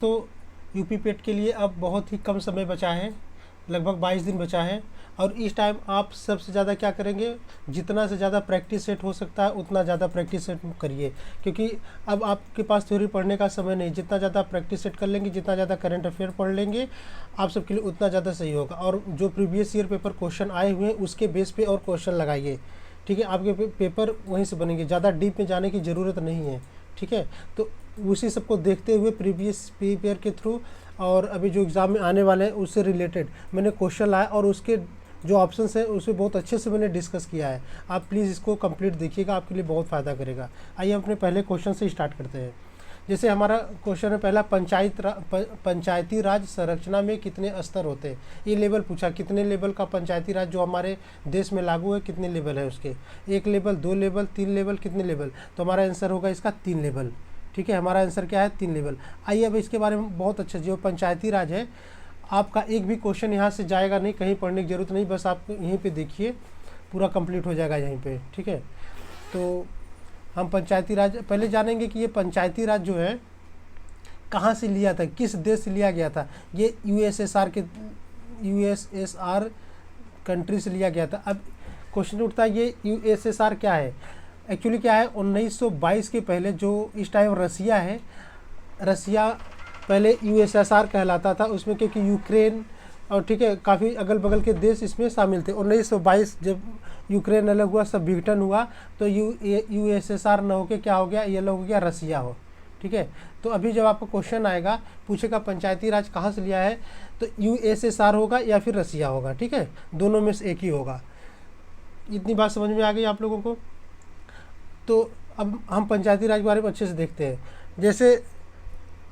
तो यूपी पेट के लिए अब बहुत ही कम समय बचा है, लगभग 22 दिन बचा है। और इस टाइम आप सबसे ज़्यादा क्या करेंगे, जितना से ज़्यादा प्रैक्टिस सेट हो सकता है उतना ज़्यादा प्रैक्टिस सेट करिए, क्योंकि अब आपके पास थ्योरी पढ़ने का समय नहीं। जितना ज़्यादा प्रैक्टिस सेट कर लेंगे, जितना ज़्यादा करंट अफेयर पढ़ लेंगे, आप सबके लिए उतना ज़्यादा सही होगा। और जो प्रीवियस ईयर पेपर क्वेश्चन आए हुए हैं उसके बेस पे और क्वेश्चन लगाइए, ठीक है। आपके पेपर वहीं से बनेंगे, ज़्यादा डीप में जाने की ज़रूरत नहीं है, ठीक है। तो उसी सबको देखते हुए प्रीवियस पेपर के थ्रू और अभी जो एग्ज़ाम में आने वाले हैं उससे रिलेटेड मैंने क्वेश्चन लाया और उसके जो ऑप्शंस हैं उसे बहुत अच्छे से मैंने डिस्कस किया है। आप प्लीज़ इसको कंप्लीट देखिएगा, आपके लिए बहुत फ़ायदा करेगा। आइए हम अपने पहले क्वेश्चन से स्टार्ट करते हैं। जैसे हमारा क्वेश्चन है पहला, पंचायती राज संरचना में कितने स्तर होते हैं। ये लेवल पूछा, कितने लेवल का पंचायती राज जो हमारे देश में लागू है, कितने लेवल है उसके, 1 लेवल, 2 लेवल, 3 लेवल, कितने लेवल। तो हमारा आंसर होगा इसका 3 लेवल, ठीक है। हमारा आंसर क्या है, 3 लेवल। आइए अब इसके बारे में बहुत अच्छा, जो पंचायती राज है, आपका एक भी क्वेश्चन यहाँ से जाएगा नहीं, कहीं पढ़ने की जरूरत नहीं, बस आप यहीं पे देखिए, पूरा कंप्लीट हो जाएगा यहीं पे, ठीक है। तो हम पंचायती राज पहले जानेंगे कि ये पंचायती राज जो है कहाँ से लिया था, किस देश से लिया गया था। ये यूएसएसआर कंट्री से लिया गया था। अब क्वेश्चन उठता है ये यूएसएसआर क्या है। एक्चुअली क्या है, 1922 के पहले जो इस टाइम रसिया है, रसिया पहले यूएसएसआर कहलाता था, उसमें क्योंकि यूक्रेन और ठीक है काफ़ी अगल बगल के देश इसमें शामिल थे। 1922 जब यूक्रेन अलग हुआ, सब विघटन हुआ, तो यूएसएसआर न होके क्या हो गया, ये अलग हो गया, रसिया हो, ठीक है। तो अभी जब आपका क्वेश्चन आएगा, पूछेगा पंचायती राज कहाँ से लिया है, तो यूएसएसआर होगा या फिर रसिया होगा, ठीक है, दोनों में से एक ही होगा। इतनी बात समझ में आ गई आप लोगों को। तो अब हम पंचायती राज के बारे में अच्छे से देखते हैं। जैसे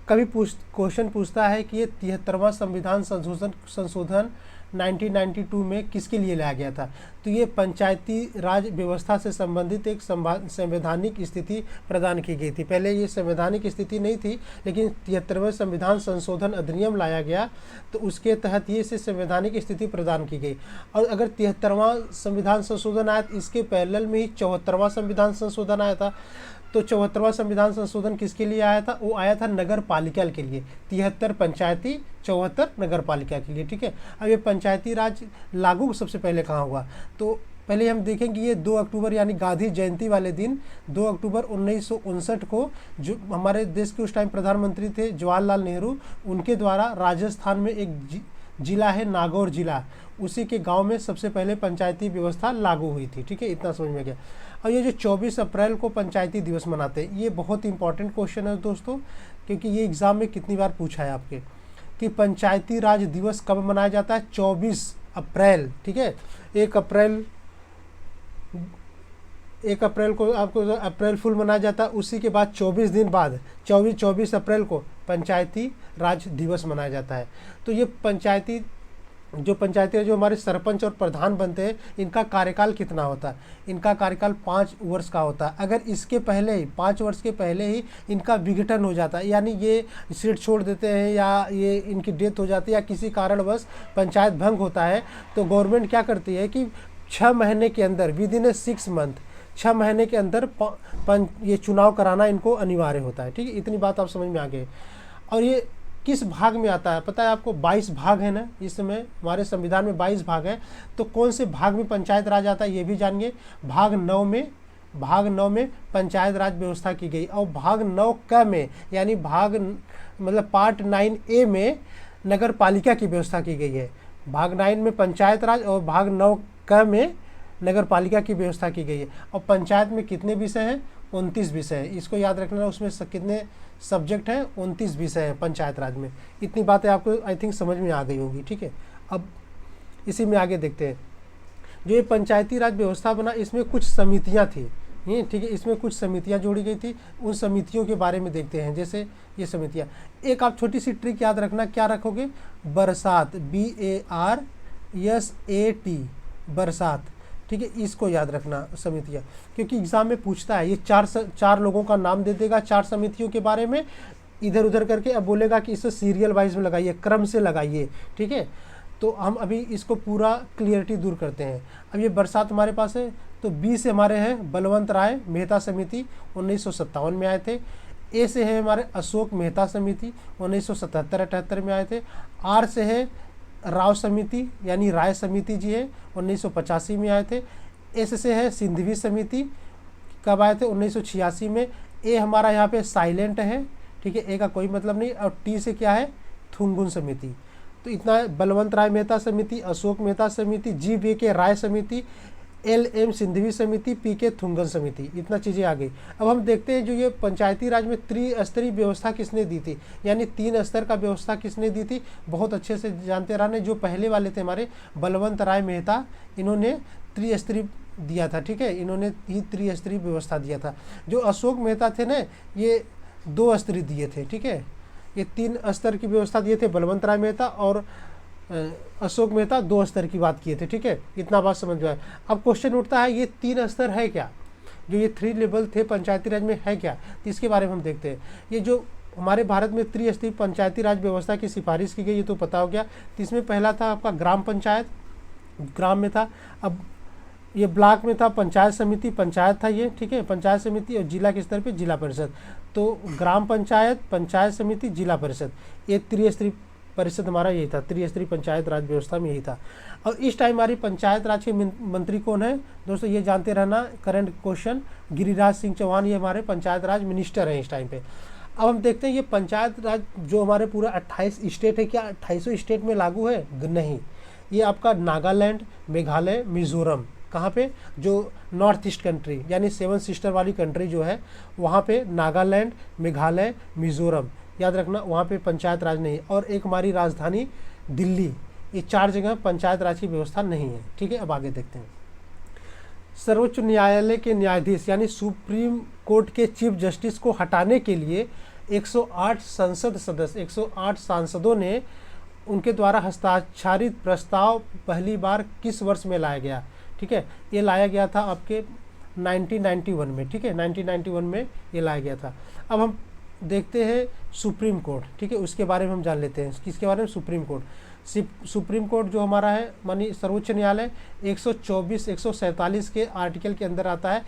कभी क्वेश्चन पूछता है कि ये 73वां संविधान संशोधन 1992 में किसके लिए लाया गया था, तो ये पंचायती राज व्यवस्था से संबंधित एक संवैधानिक स्थिति प्रदान की गई थी। पहले ये संवैधानिक स्थिति नहीं थी, लेकिन 73वें संविधान संशोधन अधिनियम लाया गया, तो उसके तहत ये से संवैधानिक स्थिति प्रदान की गई। और अगर 73वां संविधान संशोधन आया तो इसके पैरेलल में ही 74वां संविधान संशोधन आया था। तो 74वां संविधान संशोधन किसके लिए आया था, वो आया था नगर पालिका के लिए। 73 पंचायती, 74 नगर पालिका के लिए, ठीक है। अब ये पंचायती राज लागू सबसे पहले कहाँ हुआ, तो पहले हम देखेंगे ये 2 अक्टूबर यानी गांधी जयंती वाले दिन 2 अक्टूबर 1959 को, जो हमारे देश के उस टाइम प्रधानमंत्री थे जवाहरलाल नेहरू, उनके द्वारा राजस्थान में एक जिला है नागौर जिला, उसी के गांव में सबसे पहले पंचायती व्यवस्था लागू हुई थी, ठीक है। इतना समझ में गया। और ये जो 24 अप्रैल को पंचायती दिवस मनाते हैं, ये बहुत इंपॉर्टेंट क्वेश्चन है दोस्तों, क्योंकि ये एग्ज़ाम में कितनी बार पूछा है आपके कि पंचायती राज दिवस कब मनाया जाता है, 24 अप्रैल, ठीक है। 1 अप्रैल को आपको अप्रैल फुल मनाया जाता है, उसी के बाद 24 दिन बाद 24 अप्रैल को पंचायती राज दिवस मनाया जाता है। तो ये पंचायती राज जो हमारे सरपंच और प्रधान बनते हैं, इनका कार्यकाल कितना होता है, इनका कार्यकाल 5 वर्ष का होता है। अगर इसके पहले ही 5 वर्ष के पहले ही इनका विघटन हो जाता है, यानी ये सीट छोड़ देते हैं या ये इनकी डेथ हो जाती है या किसी कारणवश पंचायत भंग होता है, तो गवर्नमेंट क्या करती है कि 6 महीने के अंदर, विद इन 6 मंथ, 6 महीने के अंदर ये चुनाव कराना इनको अनिवार्य होता है, ठीक है। इतनी बात आप समझ में आ गए। और ये किस भाग में आता है पता है आपको, 22 भाग है ना, इस समय हमारे संविधान में 22 भाग है। तो कौन से भाग में पंचायत राज आता है ये भी जानिए। भाग 9 में पंचायत राज व्यवस्था की गई, और भाग 9 क में यानी मतलब पार्ट 9A में नगर पालिका की व्यवस्था की गई है। भाग 9 में पंचायत राज और भाग 9 क में नगर पालिका की व्यवस्था की गई है। और पंचायत में कितने विषय हैं, 29 विषय हैं, इसको याद रखना। उसमें कितने सब्जेक्ट हैं, 29 विषय हैं पंचायत राज में। इतनी बातें आपको आई थिंक समझ में आ गई होगी, ठीक है। अब इसी में आगे देखते हैं। जो ये पंचायती राज व्यवस्था बना, इसमें कुछ समितियां थी, ठीक है, इसमें कुछ समितियां जोड़ी गई थी। उन समितियों के बारे में देखते हैं। जैसे ये समितियां, एक आप छोटी सी ट्रिक याद रखना, क्या रखोगे, बरसात, BARSAT, बरसात, ठीक है, इसको याद रखना समितियाँ, क्योंकि एग्जाम में पूछता है। ये चार लोगों का नाम दे देगा, 4 समितियों के बारे में, इधर उधर करके अब बोलेगा कि इसे सीरियल वाइज में लगाइए, क्रम से लगाइए, ठीक है। तो हम अभी इसको पूरा क्लियरिटी दूर करते हैं। अब ये बरसात हमारे पास है, तो 20 से हमारे हैं बलवंत राय मेहता समिति, 1957 में आए थे। ए से है हमारे अशोक मेहता समिति 1977-78 में आए थे। आर से है राव समिति यानी राय समिति जी है 1985 में आए थे। एस से है सिंधवी समिति, कब आए थे 1986 में। ए हमारा यहाँ पे साइलेंट है, ठीक है, ए का कोई मतलब नहीं। और टी से क्या है थुंगुन समिति। तो इतना है, बलवंत राय मेहता समिति, अशोक मेहता समिति, जी वी के राय समिति, एल एम सिंधवी समिति, पी के थुंगन समिति, इतना चीज़ें आ गई। अब हम देखते हैं जो ये पंचायती राज में त्रिस्तरीय व्यवस्था किसने दी थी, यानी 3 स्तर का व्यवस्था किसने दी थी, बहुत अच्छे से जानते रहने। जो पहले वाले थे हमारे बलवंत राय मेहता, इन्होंने त्रिस्तरीय दिया था, ठीक है, इन्होंने ही त्रिस्तरीय व्यवस्था दिया था। जो अशोक मेहता थे ना, ये 2 स्तरीय दिए थे, ठीक है, ये 3 स्तर की व्यवस्था दिए थे बलवंत राय मेहता, और अशोक मेहता 2 स्तर की बात किए थे, ठीक है, इतना बात समझ में आए। अब क्वेश्चन उठता है ये 3 स्तर है क्या, जो ये 3 लेवल थे पंचायती राज में है क्या, तो इसके बारे में हम देखते हैं। ये जो हमारे भारत में त्रिस्तरीय पंचायती राज व्यवस्था की सिफारिश की गई, ये तो पता हो गया। तो इसमें पहला था आपका ग्राम पंचायत, ग्राम में था। अब ये ब्लॉक में था पंचायत समिति, पंचायत था ये, ठीक है, पंचायत समिति। और जिला के स्तर पे जिला परिषद। तो ग्राम पंचायत, पंचायत समिति, जिला परिषद, ये त्रिस्तरीय परिषद हमारा यही था, त्रिस्तरीय पंचायत राज व्यवस्था में यही था। और इस टाइम हमारी पंचायत राज के मंत्री कौन है दोस्तों, ये जानते रहना, करंट क्वेश्चन, गिरिराज सिंह चौहान, ये हमारे पंचायत राज मिनिस्टर हैं इस टाइम पे। अब हम देखते हैं ये पंचायत राज जो हमारे पूरा 28 स्टेट है, क्या 28 स्टेट में लागू है? नहीं, ये आपका नागालैंड, मेघालय, मिजोरम, कहाँ पे, जो नॉर्थ ईस्ट कंट्री यानी 7 सिस्टर वाली कंट्री जो है, वहाँ पे नागालैंड, मेघालय, मिजोरम, याद रखना, वहाँ पे पंचायत राज नहीं है। और एक हमारी राजधानी दिल्ली, ये 4 जगह पंचायत राज की व्यवस्था नहीं है, ठीक है। अब आगे देखते हैं। सर्वोच्च न्यायालय के न्यायाधीश यानी सुप्रीम कोर्ट के चीफ जस्टिस को हटाने के लिए 108 संसद सदस्य, 108 सांसदों ने उनके द्वारा हस्ताक्षरित प्रस्ताव पहली बार किस वर्ष में लाया गया, ठीक है, ये लाया गया था आपके 1991 में, ठीक है, 1991 में ये लाया गया था। अब हम देखते हैं सुप्रीम कोर्ट, ठीक है, उसके बारे में हम जान लेते हैं। किसके बारे में? Supreme court. सुप्रीम कोर्ट जो हमारा है मानी सर्वोच्च न्यायालय 124, 147 के आर्टिकल के अंदर आता है।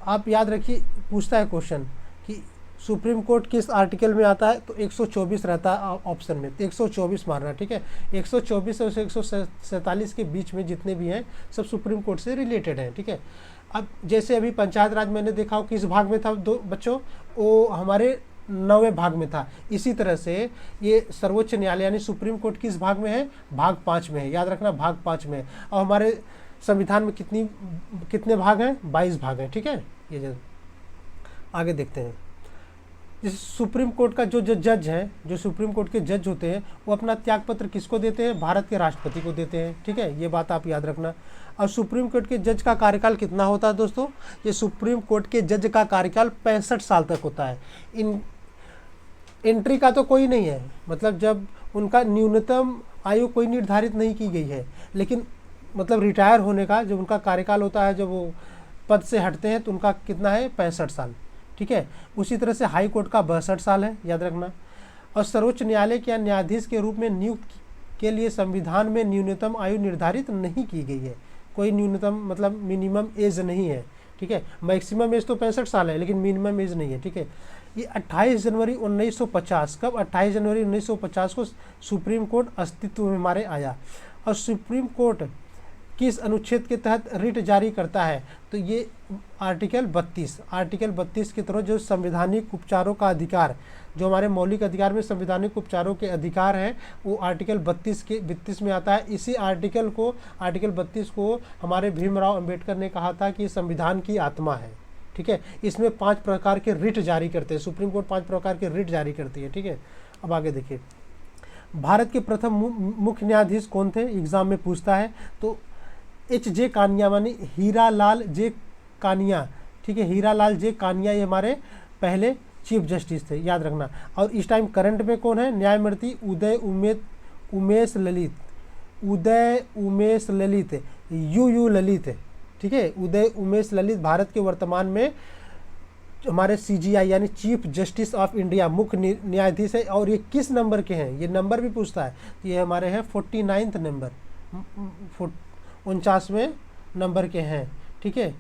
आप याद रखिए, पूछता है क्वेश्चन कि सुप्रीम कोर्ट किस आर्टिकल में आता है, तो 124 रहता है ऑप्शन में, तो 124 मारना, ठीक है। 124 और 147 के बीच में जितने भी हैं सब सुप्रीम कोर्ट से रिलेटेड हैं, ठीक है। अब जैसे अभी पंचायत राज मैंने देखा हो किस भाग में था दो बच्चों, वो हमारे 9वें भाग में था। इसी तरह से ये सर्वोच्च न्यायालय यानी सुप्रीम कोर्ट किस भाग में है? भाग 5 में है, याद रखना, भाग 5 में है। और हमारे संविधान में कितने भाग हैं? 22 भाग हैं, ठीक है। ये आगे देखते हैं। जैसे सुप्रीम कोर्ट का जो जज है, जो सुप्रीम कोर्ट के जज होते हैं, वो अपना त्यागपत्र किसको देते हैं? भारत के राष्ट्रपति को देते हैं, ठीक है, ये बात आप याद रखना। और सुप्रीम कोर्ट के जज का कार्यकाल कितना होता है दोस्तों? ये सुप्रीम कोर्ट के जज का कार्यकाल 65 साल तक होता है। इन एंट्री का तो कोई नहीं है, मतलब जब उनका न्यूनतम आयु कोई निर्धारित नहीं की गई है, लेकिन मतलब रिटायर होने का जब उनका कार्यकाल होता है, जब वो पद से हटते हैं, तो उनका कितना है? 65 साल, ठीक है। उसी तरह से हाई कोर्ट का 62 साल है, याद रखना। और सर्वोच्च न्यायालय के न्यायाधीश के रूप में नियुक्त के लिए संविधान में न्यूनतम आयु निर्धारित नहीं की गई है, कोई न्यूनतम मतलब मिनिमम एज नहीं है, ठीक है। मैक्सिमम एज तो 65 साल है, लेकिन मिनिमम एज नहीं है, ठीक है। ये 28 जनवरी 1950, कब? 28 जनवरी 1950 को सुप्रीम कोर्ट अस्तित्व में हमारे आया। और सुप्रीम कोर्ट किस अनुच्छेद के तहत रिट जारी करता है? तो ये आर्टिकल 32 के तहत जो संवैधानिक उपचारों का अधिकार, जो हमारे मौलिक अधिकार में संवैधानिक उपचारों के अधिकार हैं, वो आर्टिकल 32 में आता है। इसी आर्टिकल 32 को हमारे भीमराव अंबेडकर ने कहा था कि संविधान की आत्मा है, ठीक है। इसमें 5 प्रकार के रिट जारी करते हैं, सुप्रीम कोर्ट 5 प्रकार के रिट जारी करती है, ठीक है। अब आगे देखिए, भारत के प्रथम मुख्य न्यायाधीश कौन थे? एग्जाम में पूछता है। तो H.J. कानिया मानी हीरालाल जे कानिया, ठीक है, हीरालाल जे कानिया, ये हमारे पहले चीफ जस्टिस थे, याद रखना। और इस टाइम करंट में कौन है? न्यायमूर्ति उदय उमेश ललित, यू ललित, ठीक है, उदय उमेश ललित भारत के वर्तमान में हमारे CJI यानी चीफ जस्टिस ऑफ इंडिया मुख्य न्यायाधीश है। और ये किस नंबर के हैं? ये नंबर भी पूछता है। ये हमारे हैं 49 नंबर, 49वें नंबर के हैं, ठीक है।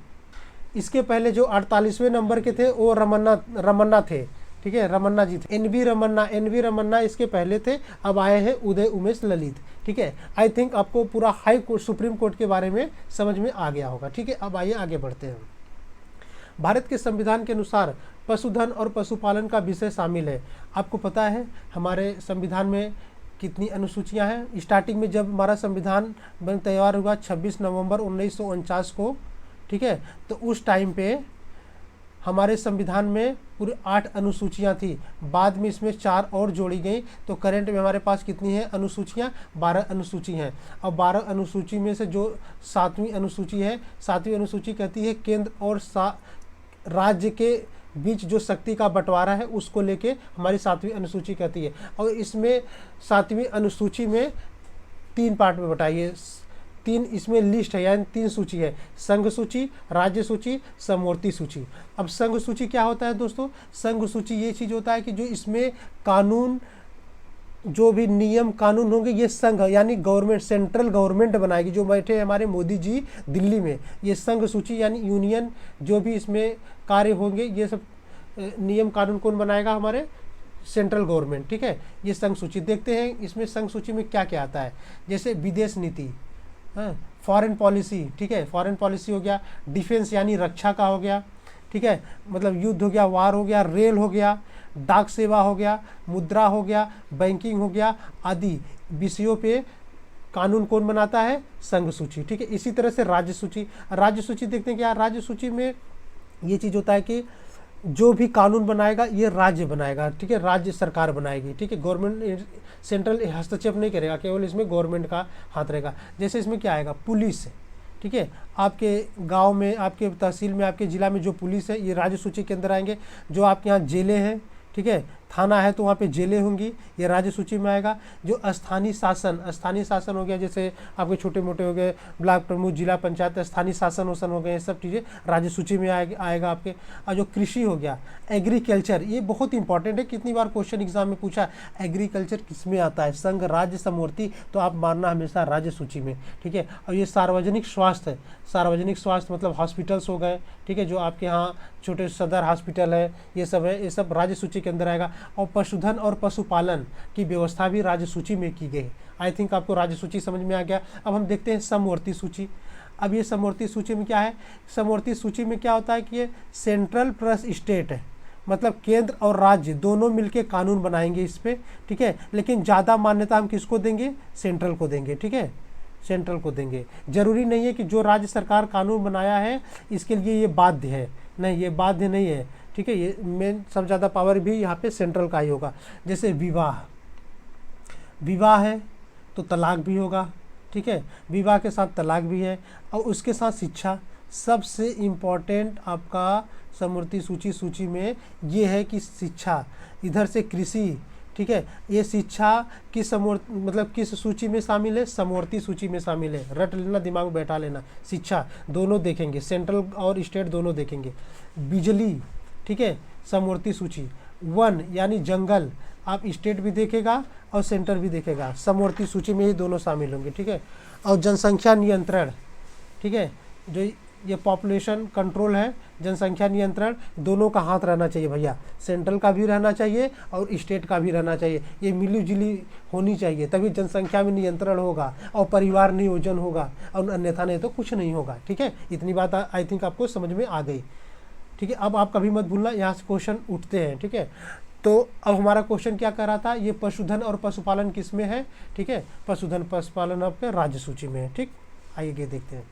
इसके पहले जो 48वें नंबर के थे वो रमन्ना थे, ठीक है, रमन्ना जी थे, एन वी रमन्ना इसके पहले थे, अब आए हैं उदय उमेश ललित। ठीक है, आई थिंक आपको पूरा हाई कोर्ट सुप्रीम कोर्ट के बारे में समझ में आ गया होगा। ठीक है, अब आइए आगे बढ़ते हैं। भारत के संविधान के अनुसार पशुधन और पशुपालन का विषय शामिल है। आपको पता है हमारे संविधान में कितनी अनुसूचियां हैं। स्टार्टिंग में जब हमारा संविधान तैयार हुआ 26 नवंबर 1949 को, ठीक है, तो उस टाइम पे हमारे संविधान में पूरे 8 अनुसूचियां थी। बाद में इसमें 4 और जोड़ी गई, तो करंट में हमारे पास कितनी है अनुसूचियां, 12 अनुसूची हैं। और 12 अनुसूची में से जो 7वीं अनुसूची है, 7वीं अनुसूची कहती है केंद्र और राज्य के बीच जो शक्ति का बंटवारा है उसको लेके हमारी 7वीं अनुसूची कहती है। और इसमें 7वीं अनुसूची में 3 पार्ट में बटाई है, 3 इसमें लिस्ट है, यानी 3 सूची है, संघ सूची, राज्य सूची, समवर्ती सूची। अब संघ सूची क्या होता है दोस्तों? संघ सूची ये चीज़ होता है कि जो इसमें कानून, जो भी नियम कानून होंगे ये संघ यानी गवर्नमेंट, सेंट्रल गवर्नमेंट बनाएगी। जो बैठे हमारे मोदी जी दिल्ली में, ये संघ सूची यानी यूनियन, जो भी इसमें कार्य होंगे ये सब नियम कानून कौन बनाएगा? हमारे सेंट्रल गवर्नमेंट। ठीक है, ये संघ सूची। देखते हैं इसमें संघ सूची में क्या क्या आता है। जैसे विदेश नीति, फॉरेन पॉलिसी, ठीक है, फॉरेन पॉलिसी हो गया, डिफेंस यानी रक्षा का हो गया, ठीक है, मतलब युद्ध हो गया, वार हो गया, रेल हो गया, डाक सेवा हो गया, मुद्रा हो गया, बैंकिंग हो गया, आदि विषयों पे कानून कौन बनाता है? संघ सूची। ठीक है, इसी तरह से राज्य सूची। राज्य सूची देखते हैं क्या, राज्य सूची में ये चीज़ होता है कि जो भी कानून बनाएगा ये राज्य बनाएगा। ठीक है, राज्य सरकार बनाएगी। ठीक है, गवर्नमेंट, सेंट्रल हस्तक्षेप नहीं करेगा, केवल इसमें गवर्नमेंट का हाथ रहेगा। जैसे इसमें क्या आएगा? पुलिस। ठीक है, आपके गांव में, आपके तहसील में, आपके ज़िला में जो पुलिस है ये राज्य सूची के अंदर आएंगे। जो आपके यहाँ जेलें हैं, ठीक है, थाना है तो वहाँ पे जेलें होंगी, ये राज्य सूची में आएगा। जो स्थानीय शासन हो गया, जैसे आपके छोटे मोटे हो गए ब्लॉक प्रमुख, जिला पंचायत, स्थानीय शासन हो गए, ये सब चीज़ें राज्य सूची में आएगा आपके। और जो कृषि हो गया, एग्रीकल्चर, ये बहुत इंपॉर्टेंट है, कितनी बार क्वेश्चन एग्जाम में पूछा, एग्रीकल्चर किस में आता है? संघ, राज्य, समवर्ती, तो आप मानना हमेशा राज्य सूची में। ठीक है, और ये सार्वजनिक स्वास्थ्य मतलब हॉस्पिटल्स हो गए, ठीक है, जो आपके यहाँ छोटे सदर हॉस्पिटल है, ये सब है, ये सब राज्य सूची के अंदर आएगा। और पशुधन और पशुपालन की व्यवस्था भी राज्य सूची में की गई। आई थिंक आपको राज्य सूची समझ में आ गया। अब हम देखते हैं समवर्ती सूची। अब ये समवर्ती सूची में क्या है? समवर्ती सूची में क्या होता है कि ये सेंट्रल प्लस स्टेट है, मतलब केंद्र और राज्य दोनों मिलके कानून बनाएंगे इस पे। ठीक है, लेकिन ज़्यादा मान्यता हम किसको देंगे? सेंट्रल को देंगे। ठीक है, सेंट्रल को देंगे। जरूरी नहीं है कि जो राज्य सरकार कानून बनाया है इसके लिए ये बाध्य है, नहीं, ये बाध्य नहीं है। ठीक है, ये मेन सब ज़्यादा पावर भी यहाँ पे सेंट्रल का ही होगा। जैसे विवाह है तो तलाक भी होगा। ठीक है, विवाह के साथ तलाक भी है। और उसके साथ शिक्षा, सबसे इम्पॉर्टेंट आपका समवर्ती सूची में ये है कि शिक्षा, इधर से कृषि, ठीक है, ये शिक्षा किस मतलब किस सूची में शामिल है? समवर्ती सूची में शामिल है। रट लेना, दिमाग में बैठा लेना। शिक्षा दोनों देखेंगे, सेंट्रल और स्टेट दोनों देखेंगे। बिजली, ठीक है, समवर्ती सूची। वन यानी जंगल, आप स्टेट भी देखेगा और सेंटर भी देखेगा, समवर्ती सूची में ही दोनों शामिल होंगे। ठीक है, और जनसंख्या नियंत्रण, ठीक है, जो ये पॉपुलेशन कंट्रोल है, जनसंख्या नियंत्रण, दोनों का हाथ रहना चाहिए भैया, सेंट्रल का भी रहना चाहिए और स्टेट का भी रहना चाहिए। ये मिली जुली होनी चाहिए, तभी जनसंख्या में नियंत्रण होगा और परिवार नियोजन होगा, और अन्यथा नहीं तो कुछ नहीं होगा। ठीक है, इतनी बात आई थिंक आपको समझ में आ गई। ठीक है, अब आप कभी मत भूलना, यहाँ से क्वेश्चन उठते हैं। ठीक है, तो अब हमारा क्वेश्चन क्या कर रहा था? ये पशुधन और पशुपालन किस में है? ठीक है, पशुधन पशुपालन आपके राज्य सूची में है। ठीक, आइए देखते हैं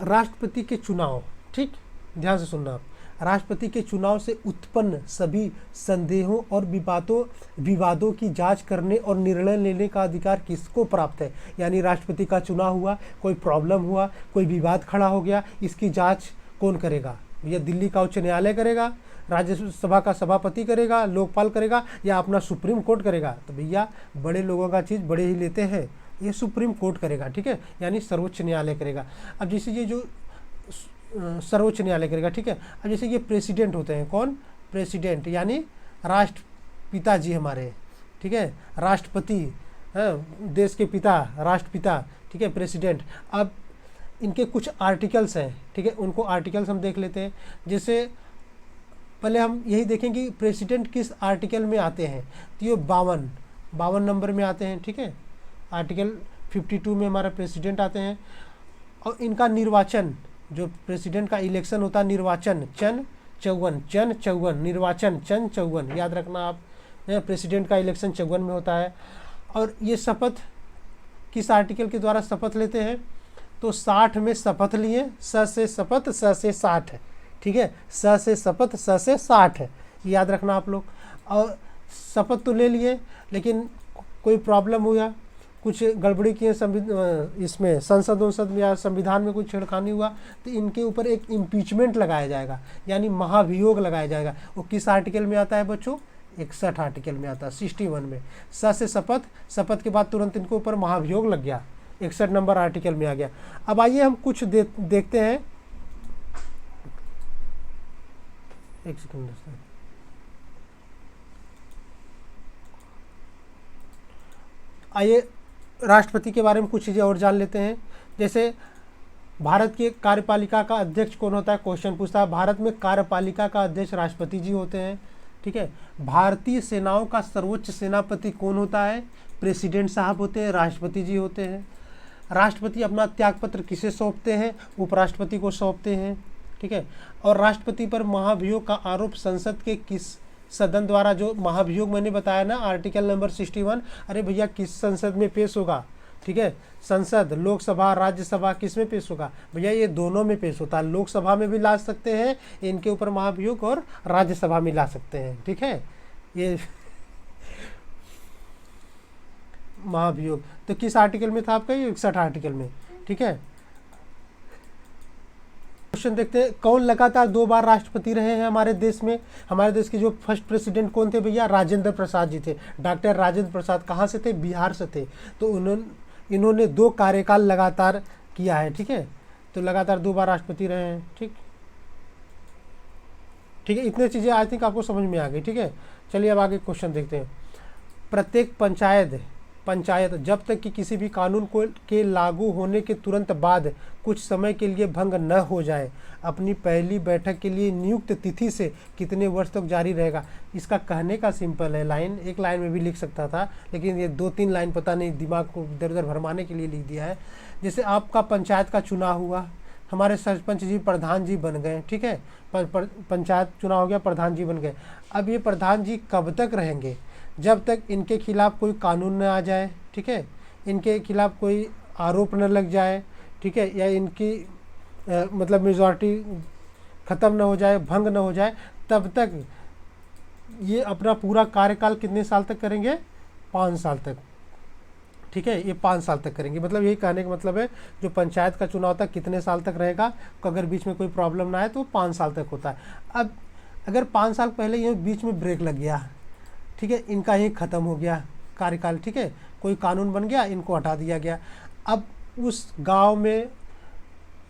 राष्ट्रपति के चुनाव। ठीक, ध्यान से सुनना आप। राष्ट्रपति के चुनाव से उत्पन्न सभी संदेहों और विवादों की जांच करने और निर्णय लेने का अधिकार किसको प्राप्त है? यानी राष्ट्रपति का चुनाव हुआ, कोई प्रॉब्लम हुआ, कोई विवाद खड़ा हो गया, इसकी जांच कौन करेगा? या दिल्ली का उच्च न्यायालय करेगा, राज्यसभा का सभापति करेगा, लोकपाल करेगा, या अपना सुप्रीम कोर्ट करेगा? तो भैया बड़े लोगों का चीज़ बड़े ही लेते हैं, ये सुप्रीम कोर्ट करेगा। ठीक है, यानी सर्वोच्च न्यायालय करेगा। अब जैसे ये जो सर्वोच्च न्यायालय करेगा, ठीक है, अब जैसे ये प्रेसिडेंट होते हैं, कौन? प्रेसिडेंट यानी राष्ट्रपिता जी हमारे, ठीक है, राष्ट्रपति, देश के पिता, राष्ट्रपिता, ठीक है, प्रेसिडेंट। अब इनके कुछ आर्टिकल्स हैं, ठीक है, उनको आर्टिकल्स हम देख लेते हैं। जैसे पहले हम यही देखें कि प्रेसिडेंट किस आर्टिकल में आते हैं। तो ये 52 नंबर में आते हैं, ठीक है। आर्टिकल 52 में हमारा प्रेसिडेंट आते हैं। और इनका निर्वाचन, जो प्रेसिडेंट का इलेक्शन होता है, निर्वाचन चन 54 निर्वाचन चन 54, याद रखना आप। प्रेसिडेंट का इलेक्शन 54 में होता है। और ये शपथ किस आर्टिकल के द्वारा शपथ लेते हैं? तो 60 में शपथ लिए, स से शपथ स से 60, ठीक है। स से शपथ स से 60 याद रखना आप लोग। और शपथ तो ले लिए, लेकिन कोई प्रॉब्लम हुआ, कुछ गड़बड़ी की इसमें संसद या संविधान में कुछ छेड़खानी हुआ, तो इनके ऊपर एक इम्पीचमेंट लगाया जाएगा, यानी महाभियोग लगाया जाएगा। वो किस आर्टिकल में आता है बच्चों? 61 आर्टिकल में आता है, 61 में। स से शपथ, शपथ के बाद तुरंत इनके ऊपर महाभियोग लग गया, 61 नंबर आर्टिकल में आ गया। अब आइए हम कुछ देखते हैं। एक सेकंड, आइए राष्ट्रपति के बारे में कुछ चीज़ें और जान लेते हैं। जैसे भारत की कार्यपालिका का अध्यक्ष कौन होता है? क्वेश्चन पूछता है। भारत में कार्यपालिका का अध्यक्ष राष्ट्रपति जी होते हैं, ठीक है। भारतीय सेनाओं का सर्वोच्च सेनापति कौन होता है? प्रेसिडेंट साहब होते हैं, राष्ट्रपति जी होते हैं। राष्ट्रपति अपना त्यागपत्र किसे सौंपते हैं? उपराष्ट्रपति को सौंपते हैं, ठीक है। और राष्ट्रपति पर महाभियोग का आरोप संसद के किस सदन द्वारा, जो महाभियोग मैंने बताया ना आर्टिकल नंबर 61, अरे भैया किस संसद में पेश होगा? ठीक है, संसद, लोकसभा, राज्यसभा, किस में पेश होगा? भैया ये दोनों में पेश होता है। लोकसभा में भी ला सकते हैं इनके ऊपर महाभियोग, और राज्यसभा में ला सकते हैं, ठीक है। ये महाभियोग तो किस आर्टिकल में था आपका? ये 61 आर्टिकल में, ठीक है। क्वेश्चन देखते हैं, कौन लगातार 2 बार राष्ट्रपति रहे हैं हमारे देश में? हमारे देश के जो फर्स्ट प्रेसिडेंट कौन थे भैया? राजेंद्र प्रसाद जी थे। डॉक्टर राजेंद्र प्रसाद कहाँ से थे? बिहार से थे। तो इन्होंने 2 कार्यकाल लगातार किया है, ठीक है। तो लगातार 2 बार राष्ट्रपति रहे हैं, ठीक है। इतने चीज़ें आई थिंक आपको समझ में आ गई, ठीक है। चलिए अब आगे क्वेश्चन देखते हैं। प्रत्येक पंचायत जब तक कि किसी भी कानून के लागू होने के तुरंत बाद कुछ समय के लिए भंग न हो जाए, अपनी पहली बैठक के लिए नियुक्त तिथि से कितने वर्ष तक जारी रहेगा? इसका कहने का सिंपल है, लाइन एक लाइन में भी लिख सकता था, लेकिन ये 2-3 लाइन पता नहीं दिमाग को इधर उधर भरमाने के लिए लिख दिया है। जैसे आपका पंचायत का चुनाव हुआ, हमारे सरपंच जी प्रधान जी बन गए, ठीक है। पंचायत चुनाव हो गया, प्रधान जी बन गए। अब ये प्रधान जी कब तक रहेंगे? जब तक इनके खिलाफ कोई कानून न आ जाए, ठीक है, इनके खिलाफ कोई आरोप न लग जाए, ठीक है, या इनकी मतलब मेजॉरिटी ख़त्म न हो जाए, भंग न हो जाए, तब तक ये अपना पूरा कार्यकाल कितने साल तक करेंगे? 5 साल तक, ठीक है। ये 5 साल तक करेंगे। मतलब यही कहने का मतलब है, जो पंचायत का चुनाव तक कितने साल तक रहेगा, अगर बीच में कोई प्रॉब्लम ना आए तो 5 साल तक होता है। अब अगर 5 साल पहले ये बीच में ब्रेक लग गया, ठीक है, इनका ही ख़त्म हो गया कार्यकाल, ठीक है, कोई कानून बन गया, इनको हटा दिया गया। अब उस गांव में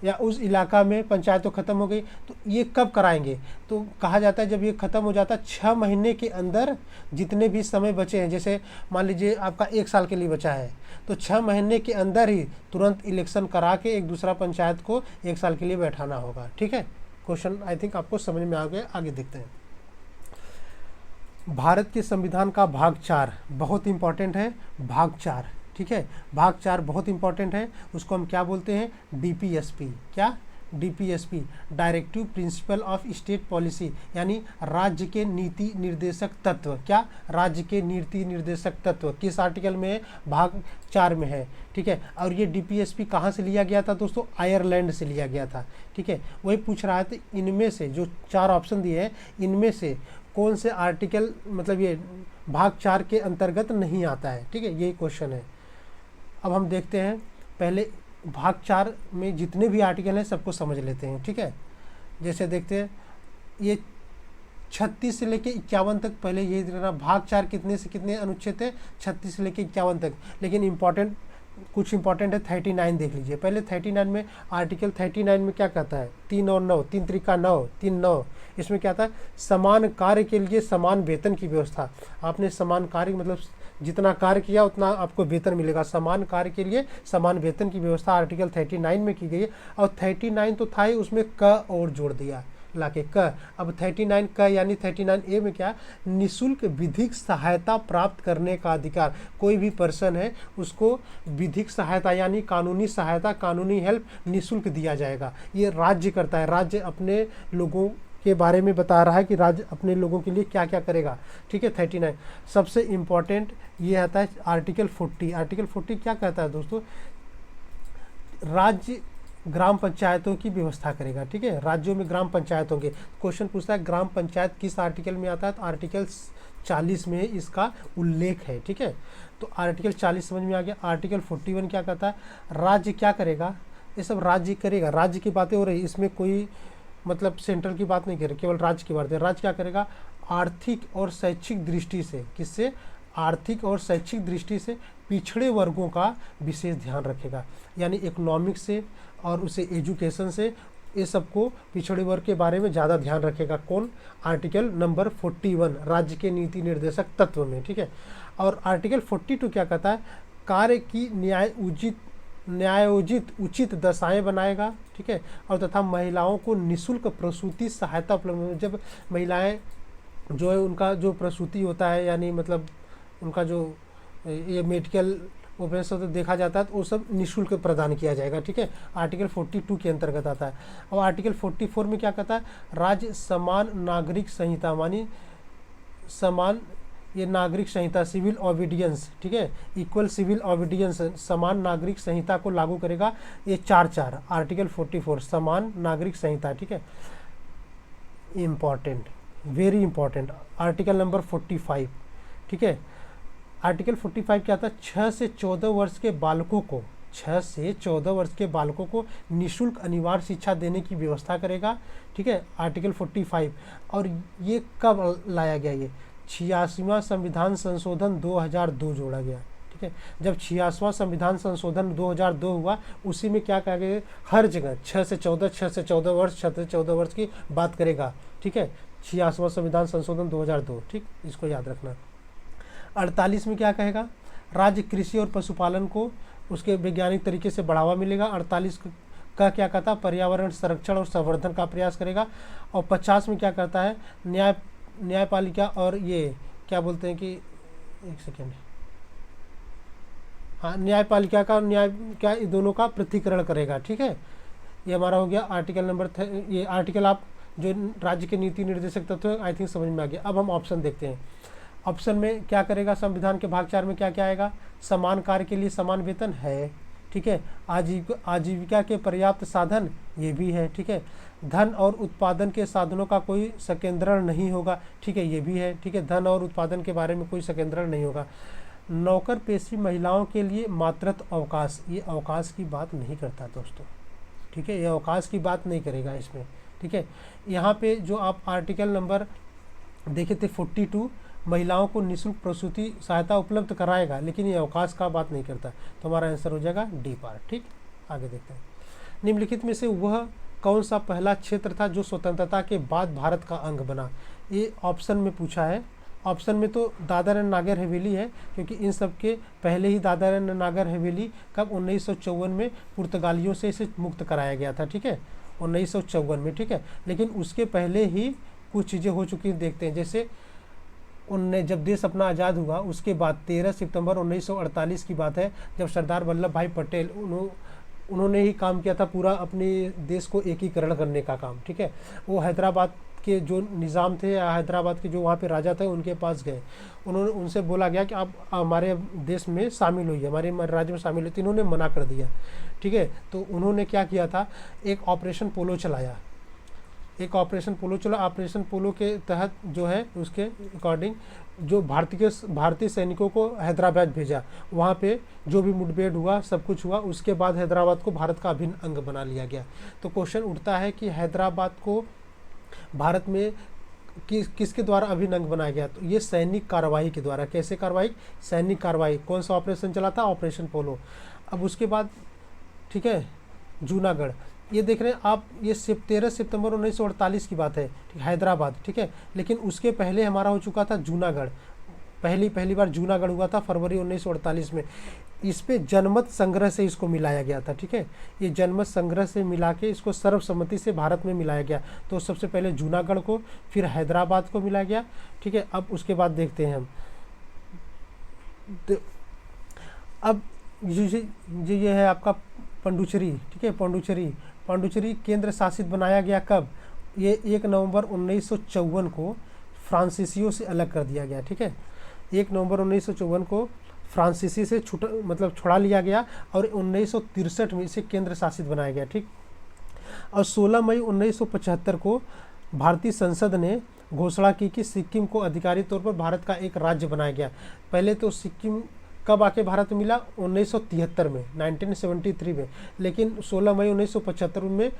या उस इलाका में पंचायत तो ख़त्म हो गई, तो ये कब कराएंगे? तो कहा जाता है जब ये ख़त्म हो जाता है 6 महीने के अंदर जितने भी समय बचे हैं, जैसे मान लीजिए आपका 1 साल के लिए बचा है, तो 6 महीने के अंदर ही तुरंत इलेक्शन करा के एक दूसरा पंचायत को 1 साल के लिए बैठाना होगा, ठीक है। क्वेश्चन आई थिंक आपको समझ में आ गया। आगे देखते हैं। भारत के संविधान का भाग 4 बहुत इंपॉर्टेंट है। भाग 4, ठीक है, भाग 4 बहुत इंपॉर्टेंट है। उसको हम क्या बोलते हैं? DPSP। क्या? DPSP, directive principle of state policy, यानी राज्य के नीति निर्देशक तत्व। क्या? राज्य के नीति निर्देशक तत्व किस आर्टिकल में है? भाग 4 में है, ठीक है। और ये DPSP कहाँ से लिया गया था दोस्तों? आयरलैंड से लिया गया था, ठीक है। वही पूछ रहा है, तो इनमें से जो 4 ऑप्शन दिए हैं, इनमें से कौन से आर्टिकल मतलब ये भाग 4 के अंतर्गत नहीं आता है, ठीक है, यही क्वेश्चन है। अब हम देखते हैं, पहले भाग 4 में जितने भी आर्टिकल हैं सबको समझ लेते हैं, ठीक है। जैसे देखते हैं, ये 36 से लेके 51 तक, पहले यही देखना भाग 4 कितने से कितने अनुच्छेद है? 36 से लेके 51 तक। लेकिन कुछ इंपॉर्टेंट है, 39 देख लीजिए पहले। 39 में, आर्टिकल 39 में क्या कहता है? 3 और 9, 3 त्रिका 9, 3 9। इसमें क्या था? समान कार्य के लिए समान वेतन की व्यवस्था। आपने समान कार्य मतलब जितना कार्य किया उतना आपको वेतन मिलेगा। समान कार्य के लिए समान वेतन की व्यवस्था आर्टिकल 39 में की गई है। और 39 तो था ही, उसमें क और जोड़ दिया, लाके क। अब 39 क यानी 39A में क्या, निःशुल्क विधिक सहायता प्राप्त करने का अधिकार। कोई भी पर्सन है उसको विधिक सहायता यानी कानूनी सहायता, कानूनी हेल्प निःशुल्क दिया जाएगा। ये राज्य करता है, राज्य अपने लोगों के बारे में बता रहा है कि राज्य अपने लोगों के लिए क्या क्या करेगा। ठीक है, 39 सबसे इम्पॉर्टेंट ये आता है आर्टिकल 40। आर्टिकल 40 क्या कहता है दोस्तों, राज्य ग्राम पंचायतों की व्यवस्था करेगा। ठीक है, राज्यों में ग्राम पंचायत होंगे। क्वेश्चन पूछता है ग्राम पंचायत किस आर्टिकल में आता है, तो आर्टिकल 40 में इसका उल्लेख है। ठीक है, तो आर्टिकल 40 समझ में आ गया। आर्टिकल 41 क्या कहता है, राज्य क्या करेगा, ये सब राज्य करेगा, राज्य की बातें हो रही, इसमें कोई मतलब सेंट्रल की बात नहीं कर रहे, केवल राज्य की बात है। राज्य क्या करेगा, आर्थिक और शैक्षिक दृष्टि से, किससे, आर्थिक और शैक्षिक दृष्टि से पिछड़े वर्गों का विशेष ध्यान रखेगा। यानी इकोनॉमिक्स से और उसे एजुकेशन से, ये सबको पिछड़े वर्ग के बारे में ज़्यादा ध्यान रखेगा। कौन, आर्टिकल नंबर 41 राज्य के नीति निर्देशक तत्व में। ठीक है, और आर्टिकल 42 क्या कहता है, कार्य की न्यायोचित उचित दशाएं बनाएगा। ठीक है, और तथा महिलाओं को निःशुल्क प्रसूति सहायता उपलब्ध, जब महिलाएं जो है उनका जो प्रसूति होता है यानी मतलब उनका जो ये मेडिकल ओपरेशन तो देखा जाता है, तो वो सब निःशुल्क प्रदान किया जाएगा। ठीक है, आर्टिकल 42 के अंतर्गत आता है। और आर्टिकल 44 में क्या कहता है, राज्य समान नागरिक संहिता, मानी समान, ये नागरिक संहिता सिविल ओबीडियंस, ठीक है, इक्वल सिविल ओबीडियंस, समान नागरिक संहिता को लागू करेगा। ये 4 आर्टिकल 44 समान नागरिक संहिता। ठीक है, important, very important, article number 45। ठीक है, आर्टिकल 45 क्या था, 6 से 14 वर्ष के बालकों को, 6 से 14 वर्ष के बालकों को निःशुल्क अनिवार्य शिक्षा देने की व्यवस्था करेगा। ठीक है, आर्टिकल 45। और ये कब लाया गया, ये 86वां संविधान संशोधन 2002 जोड़ा गया। ठीक है, जब 86वां संविधान संशोधन 2002 हुआ, उसी में क्या कहा गया, हर जगह 6 से 14 वर्ष की बात करेगा। ठीक है, 86वां संविधान संशोधन 2002। ठीक, इसको याद रखना। 48 में क्या कहेगा, राज्य कृषि और पशुपालन को उसके वैज्ञानिक तरीके से बढ़ावा मिलेगा। 48 का क्या कहता है, पर्यावरण संरक्षण और संवर्धन का प्रयास करेगा। और 50 में क्या करता है, न्यायपालिका और ये क्या बोलते हैं कि, एक सेकेंड, हाँ, न्यायपालिका का न्याय क्या, दोनों का पृथकीकरण करेगा। ठीक है, ये हमारा हो गया आर्टिकल नंबर, ये आर्टिकल आप जो राज्य के नीति निर्देशक तत्व आई थिंक समझ में आ गया। अब हम ऑप्शन देखते हैं। ऑप्शन में क्या करेगा, संविधान के भाग 4 में क्या क्या आएगा, समान कार्य के लिए समान वेतन है। ठीक है, आजीविका के पर्याप्त साधन, ये भी है। ठीक है, धन और उत्पादन के साधनों का कोई संकेंद्रण नहीं होगा। ठीक है, ये भी है। ठीक है, धन और उत्पादन के बारे में कोई संकेंद्रण नहीं होगा। नौकर पेशी महिलाओं के लिए मातृत्व अवकाश, ये अवकाश की बात नहीं करता दोस्तों। ठीक है, ये अवकाश की बात नहीं करेगा इसमें। ठीक है, यहाँ पे जो आप आर्टिकल नंबर देखे थे 42, महिलाओं को निःशुल्क प्रसूति सहायता उपलब्ध कराएगा, लेकिन ये अवकाश का बात नहीं करता। तो हमारा आंसर हो जाएगा डी पार्ट। ठीक, आगे देखते हैं। निम्नलिखित में से वह कौन सा पहला क्षेत्र था जो स्वतंत्रता के बाद भारत का अंग बना, ये ऑप्शन में पूछा है। ऑप्शन में तो दादर एंड नागर हवेली है, क्योंकि इन सब के पहले ही दादर एंड नागर हवेली कब 1954 में पुर्तगालियों से इसे मुक्त कराया गया था। ठीक है, 1954 में। ठीक है, लेकिन उसके पहले ही कुछ चीज़ें हो चुकी देखते हैं। जैसे उनने जब देश अपना आज़ाद हुआ उसके बाद 13 सितंबर 1948 की बात है, जब सरदार वल्लभ भाई पटेल उन्होंने ही काम किया था पूरा अपने देश को एकीकरण करने का काम। ठीक है, वो हैदराबाद के जो निज़ाम थे या हैदराबाद के जो वहाँ पे राजा थे उनके पास गए, उन्होंने उनसे बोला गया कि आप हमारे देश में शामिल होइए, हमारे राज्य में शामिल होते, इन्होंने मना कर दिया। ठीक है, तो उन्होंने क्या किया था, एक ऑपरेशन पोलो चलाया। ऑपरेशन पोलो के तहत जो है उसके अकॉर्डिंग जो भारतीय सैनिकों को हैदराबाद भेजा, वहाँ पे जो भी मुठभेड़ हुआ सब कुछ हुआ, उसके बाद हैदराबाद को भारत का अभिन्न अंग बना लिया गया। तो क्वेश्चन उठता है कि हैदराबाद को भारत में किसके द्वारा अभिन्न अंग बनाया गया, तो ये सैनिक कार्रवाई के द्वारा। कैसे कार्रवाई, सैनिक कार्रवाई। कौन सा ऑपरेशन चला था, ऑपरेशन पोलो। अब उसके बाद ठीक है, जूनागढ़, ये देख रहे हैं आप, ये 13 सितंबर 1948 की बात है, ठीक, हैदराबाद। ठीक है, लेकिन उसके पहले हमारा हो चुका था जूनागढ़, पहली बार जूनागढ़ हुआ था फरवरी 1948 में। इस पे जनमत संग्रह से इसको मिलाया गया था, ठीक है। ये जनमत संग्रह से मिला के इसको सर्वसम्मति से भारत में मिलाया गया। तो सबसे पहले जूनागढ़ को, फिर हैदराबाद को मिलाया गया, ठीक है। अब उसके बाद देखते हैं हम, अब ये है आपका पंडुचेरी, ठीक है। पांडुचेरी केंद्र शासित बनाया गया कब? ये 1 नवंबर 1954 को फ्रांसीसियों से अलग कर दिया गया, ठीक है। 1 नवंबर 1954 को फ्रांसीसी से छुड़ा लिया गया और 1963 में इसे केंद्र शासित बनाया गया, ठीक। और 16 मई 1975 को भारतीय संसद ने घोषणा की कि सिक्किम को आधिकारिक तौर पर भारत का एक राज्य बनाया गया। पहले तो सिक्किम कब आके भारत में मिला? 1973 में, 1973 में, लेकिन 16 मई 1975 में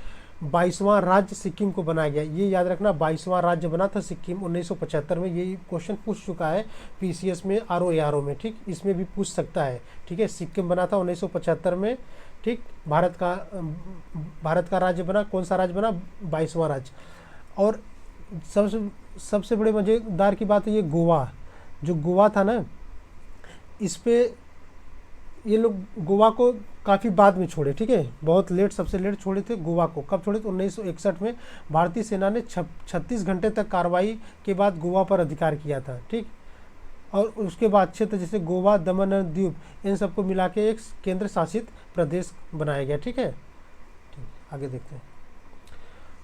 22वां राज्य सिक्किम को बनाया गया। ये याद रखना, 22वां राज्य बना था सिक्किम 1975 में। ये क्वेश्चन पूछ चुका है पीसीएस में, आरओ में, ठीक। इसमें भी पूछ सकता है, ठीक है। सिक्किम बना था 1975 में, ठीक। भारत का राज्य बना, कौन सा राज्य बना? 22वां राज्य। और सबसे बड़े मज़ेदार की बात है ये गोवा, जो गोवा था ना, इस पे ये लोग गोवा को काफ़ी बाद में छोड़े, ठीक है। बहुत लेट, सबसे लेट छोड़े थे गोवा को। कब छोड़े? तो 1961 में भारतीय सेना ने 36 घंटे तक कार्रवाई के बाद गोवा पर अधिकार किया था, ठीक। और उसके बाद क्षेत्र जैसे गोवा, दमन और दीव, इन सबको मिला के एक केंद्र शासित प्रदेश बनाया गया, ठीक है। आगे देखते हैं।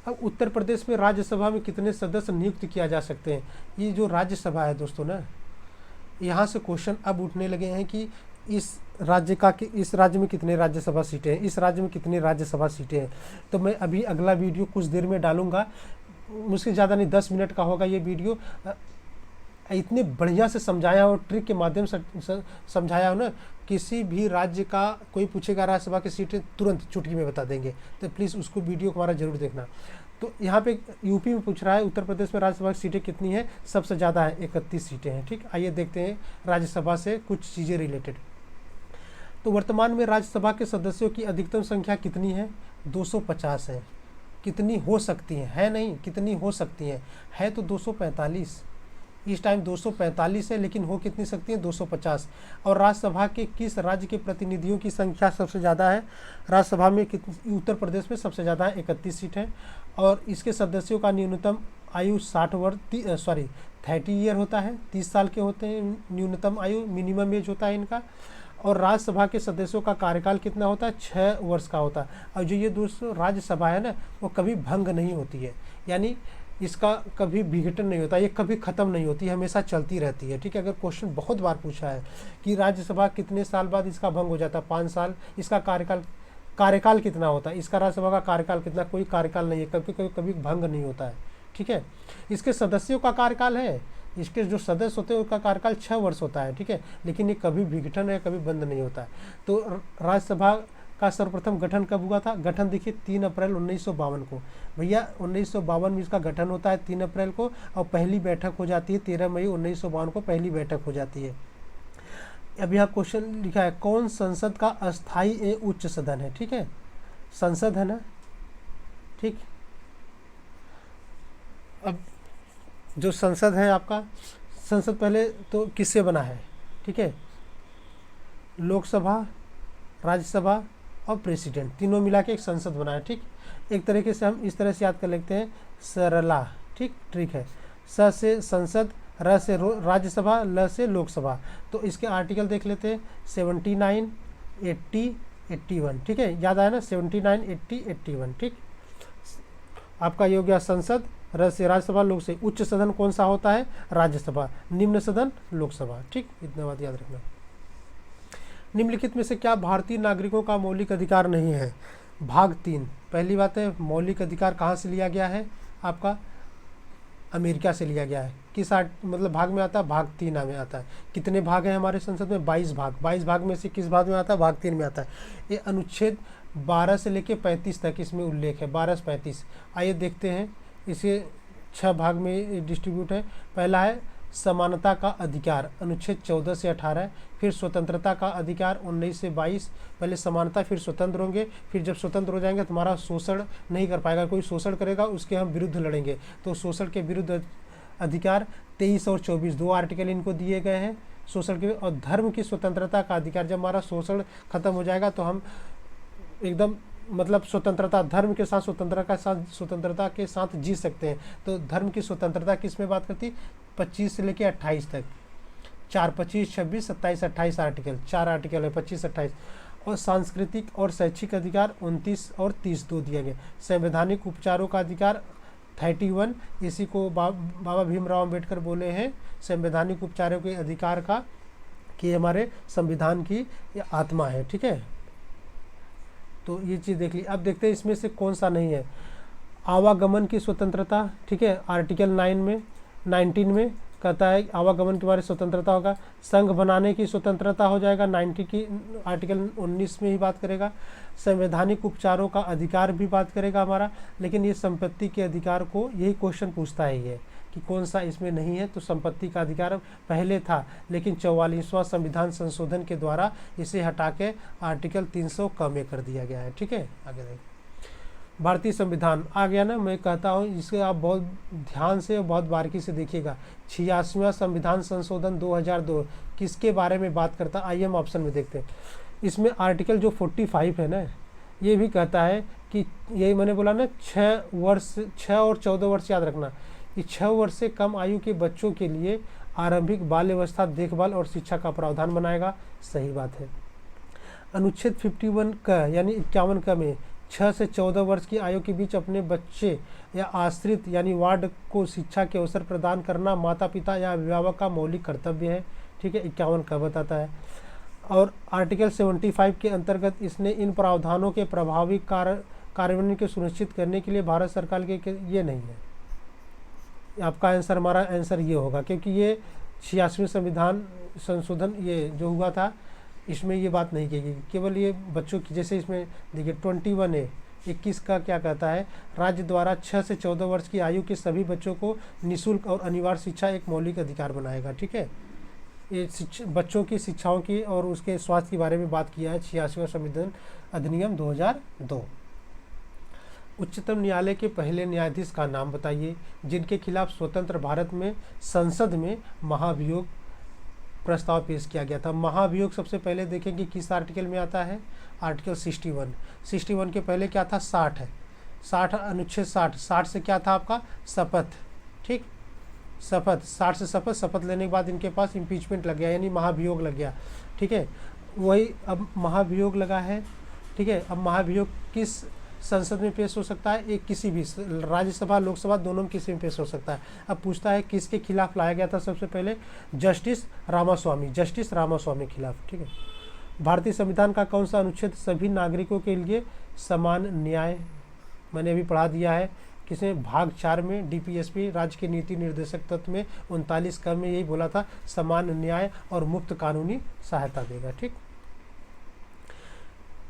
अब उत्तर प्रदेश में राज्यसभा में कितने सदस्य नियुक्त किया जा सकते हैं? ये जो राज्यसभा है दोस्तों ना, यहाँ से क्वेश्चन अब उठने लगे हैं कि इस राज्य में कितने राज्यसभा सीटें हैं, इस राज्य में कितनी राज्यसभा सीटें हैं। तो मैं अभी अगला वीडियो कुछ देर में डालूंगा, मुझसे ज़्यादा नहीं, 10 मिनट का होगा ये वीडियो। इतने बढ़िया से समझाया हो, ट्रिक के माध्यम से समझाया हो ना, किसी भी राज्य का कोई पूछेगा राज्यसभा की सीटें तुरंत चुटकी में बता देंगे। तो प्लीज़ उसको वीडियो को हमारा जरूर देखना। तो यहाँ पे यूपी में पूछ रहा है उत्तर प्रदेश में राज्यसभा की सीटें कितनी हैं? सबसे ज़्यादा है, 31 सीटें हैं, ठीक। आइए देखते हैं राज्यसभा से कुछ चीज़ें रिलेटेड। तो वर्तमान में राज्यसभा के सदस्यों की अधिकतम संख्या कितनी है? 250 है। कितनी हो सकती है नहीं, कितनी हो सकती है तो 245। इस टाइम 245 है, लेकिन हो कितनी सकती है? 250। और राज्यसभा के किस राज्य के प्रतिनिधियों की संख्या सबसे ज़्यादा है? राज्यसभा में उत्तर प्रदेश में सबसे ज़्यादा है, 31 सीट है। और इसके सदस्यों का न्यूनतम आयु 30 ईयर होता है, 30 साल के होते हैं न्यूनतम आयु, मिनिमम एज होता है इनका। और राज्यसभा के सदस्यों का कार्यकाल कितना होता है? 6 वर्ष का होता है। और जो ये दोस्तों राज्यसभा है ना, वो कभी भंग नहीं होती है, यानी इसका कभी विघटन नहीं होता, ये कभी ख़त्म नहीं होती, हमेशा चलती रहती है, ठीक है। अगर क्वेश्चन बहुत बार पूछा है कि राज्यसभा कितने साल बाद इसका भंग हो जाता है? 5 साल। इसका कार्यकाल कितना होता है? इसका राज्यसभा का कार्यकाल कितना? कोई कार्यकाल नहीं है, कभी भंग नहीं होता है, ठीक है। इसके सदस्यों का कार्यकाल है, इसके जो सदस्य होते हैं उनका कार्यकाल 6 वर्ष होता है, ठीक है। लेकिन ये कभी विघटन है, कभी बंद नहीं होता है। तो राज्यसभा का सर्वप्रथम गठन कब हुआ था? गठन देखिए 3 अप्रैल 1952 को। भैया 1952 में इसका गठन होता है 3 अप्रैल को, और पहली बैठक हो जाती है 13 मई 1952 को पहली बैठक हो जाती है। अब यहाँ क्वेश्चन लिखा है, कौन संसद का अस्थायी एवं उच्च सदन है? ठीक है, संसद है ना, ठीक। अब जो संसद है आपका, संसद पहले तो किससे बना है? ठीक है, लोकसभा, राज्यसभा और प्रेसिडेंट, तीनों मिला के एक संसद बना है, ठीक। एक तरीके से हम इस तरह से याद कर लेते हैं, सरला, ठीक, ट्रिक है। स से संसद, र से राज्यसभा, ल से लोकसभा। तो इसके आर्टिकल देख लेते हैं, 79, 80, 81, ठीक है, याद आया ना, 79, 80, 81, ठीक। आपका ये हो गया संसद, र से राज्यसभा, लोक से उच्च सदन कौन सा होता है? राज्यसभा, निम्न सदन लोकसभा, ठीक, इतना बात याद रखना। निम्नलिखित में से क्या भारतीय नागरिकों का मौलिक अधिकार नहीं है? भाग 3, पहली बात है मौलिक अधिकार कहाँ से लिया गया है? आपका अमेरिका से लिया गया है। किस मतलब भाग में आता है? भाग 3 में आता है। कितने भाग हैं हमारे संसद में? 22 भाग। 22 भाग में से किस भाग में आता है? भाग 3 में आता है। ये अनुच्छेद 12 से लेके 35 तक इसमें उल्लेख है, 12 से 35। आइए देखते हैं, इसे 6 भाग में डिस्ट्रीब्यूट है। पहला है समानता का अधिकार, अनुच्छेद 14 से 18। फिर स्वतंत्रता का अधिकार 19 से 22। पहले समानता, फिर स्वतंत्र होंगे, फिर जब स्वतंत्र हो जाएंगे तुम्हारा शोषण नहीं कर पाएगा, कोई शोषण करेगा उसके हम विरुद्ध लड़ेंगे। तो शोषण के विरुद्ध अधिकार 23 और 24 दो आर्टिकल इनको दिए गए हैं शोषण के। और धर्म की स्वतंत्रता का अधिकार, जब हमारा शोषण खत्म हो जाएगा तो हम एकदम मतलब स्वतंत्रता, धर्म के साथ स्वतंत्रता के साथ जी सकते हैं। तो धर्म की स्वतंत्रता किस में बात करती, 25 से लेकर 28 तक, 4, 25, 26, 27, 28 आर्टिकल, 4 आर्टिकल है, 25, 28। और सांस्कृतिक और शैक्षिक अधिकार 29 और 30 दो दिए गए। संवैधानिक उपचारों का अधिकार 31, इसी को बाबा भीमराव अम्बेडकर बोले हैं संवैधानिक उपचारों के अधिकार का, कि हमारे संविधान की ये आत्मा है। ठीक है, तो ये चीज़ देख ली। अब देखते हैं इसमें से कौन सा नहीं है। आवागमन की स्वतंत्रता, ठीक है, आर्टिकल 19 में कहता है आवागमन के बारे में स्वतंत्रता होगा। संघ बनाने की स्वतंत्रता हो जाएगा, 90 की आर्टिकल 19 में ही बात करेगा। संवैधानिक उपचारों का अधिकार भी बात करेगा हमारा, लेकिन ये संपत्ति के अधिकार को यही क्वेश्चन पूछता है ये कि कौन सा इसमें नहीं है। तो संपत्ति का अधिकार पहले था, लेकिन 44वां संविधान संशोधन के द्वारा इसे हटा के आर्टिकल 300 कम कर दिया गया है। ठीक है, आगे देखिए भारतीय संविधान आ गया ना। मैं कहता हूँ इसे आप बहुत ध्यान से और बहुत बारीकी से देखिएगा। 86वां संविधान संशोधन 2002 किसके बारे में बात करता है, आइए हम ऑप्शन में देखते हैं। इसमें आर्टिकल जो 45 है ना, ये भी कहता है कि यही मैंने बोला ना 6 और 14 वर्ष याद रखना, कि 6 वर्ष से कम आयु के बच्चों के लिए आरंभिक बाल्यावस्था देखभाल और शिक्षा का प्रावधान बनाएगा। सही बात है। अनुच्छेद 51 का यानी 51 का में 6 से 14 वर्ष की आयु के बीच अपने बच्चे या आश्रित यानी वार्ड को शिक्षा के अवसर प्रदान करना माता पिता या अभिभावक का मौलिक कर्तव्य है। ठीक है, 51 का बताता है। और आर्टिकल 75 के अंतर्गत इसने इन प्रावधानों के प्रभावी कार्यान्वयन को सुनिश्चित करने के लिए भारत सरकार के ये नहीं है। आपका आंसर, हमारा आंसर ये होगा, क्योंकि ये 86वें संविधान संशोधन ये जो हुआ था इसमें ये बात नहीं की गई। केवल ये बच्चों की, जैसे इसमें देखिए 21A 21 का क्या कहता है, राज्य द्वारा 6 से 14 वर्ष की आयु के सभी बच्चों को निःशुल्क और अनिवार्य शिक्षा एक मौलिक अधिकार बनाएगा। ठीक है, ये बच्चों की शिक्षाओं की और उसके स्वास्थ्य के बारे में बात किया है 86वां संविधान अधिनियम 2002। उच्चतम न्यायालय के पहले न्यायाधीश का नाम बताइए जिनके खिलाफ स्वतंत्र भारत में संसद में महाभियोग प्रस्ताव पेश किया गया था। महाभियोग सबसे पहले देखें कि किस आर्टिकल में आता है, आर्टिकल 61 के पहले क्या था, 60 है, 60 अनुच्छेद 60 से क्या था आपका शपथ। ठीक, शपथ, 60 से शपथ लेने के बाद इनके पास इम्पीचमेंट लग गया यानी महाभियोग लग गया। ठीक है, वही अब महाभियोग लगा है। ठीक है, अब महाभियोग किस संसद में पेश हो सकता है, एक किसी भी राज्यसभा लोकसभा दोनों में किसी में पेश हो सकता है। अब पूछता है किसके खिलाफ लाया गया था, सबसे पहले जस्टिस रामास्वामी खिलाफ। ठीक है, भारतीय संविधान का कौन सा अनुच्छेद सभी नागरिकों के लिए समान न्याय, मैंने अभी पढ़ा दिया है किसे, भाग 4 में DPSP राज्य के नीति निर्देशक तत्व में 39 क में यही बोला था, समान न्याय और मुफ्त कानूनी सहायता देगा। ठीक,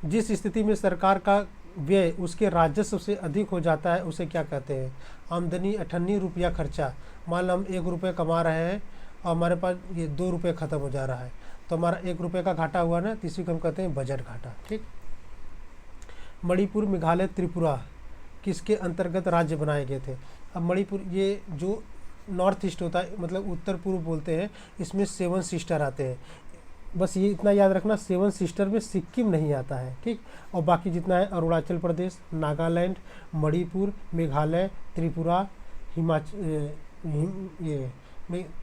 जिस स्थिति में सरकार का व्यय उसके राजस्व से अधिक हो जाता है उसे क्या कहते हैं, आमदनी 98 रुपया खर्चा। मान लो हम 1 रुपये कमा रहे हैं और हमारे पास ये 2 रुपये ख़त्म हो जा रहा है, तो हमारा 1 रुपये का घाटा हुआ ना, तो इसी को हम कहते हैं बजट घाटा। ठीक, मणिपुर मेघालय त्रिपुरा किसके अंतर्गत राज्य बनाए गए थे। अब मणिपुर ये जो नॉर्थ ईस्ट होता है, मतलब उत्तर पूर्व बोलते हैं, इसमें 7 सिस्टर आते हैं। बस ये इतना याद रखना, 7 सिस्टर में सिक्किम नहीं आता है। ठीक, और बाकी जितना है अरुणाचल प्रदेश, नागालैंड, मणिपुर, मेघालय, त्रिपुरा,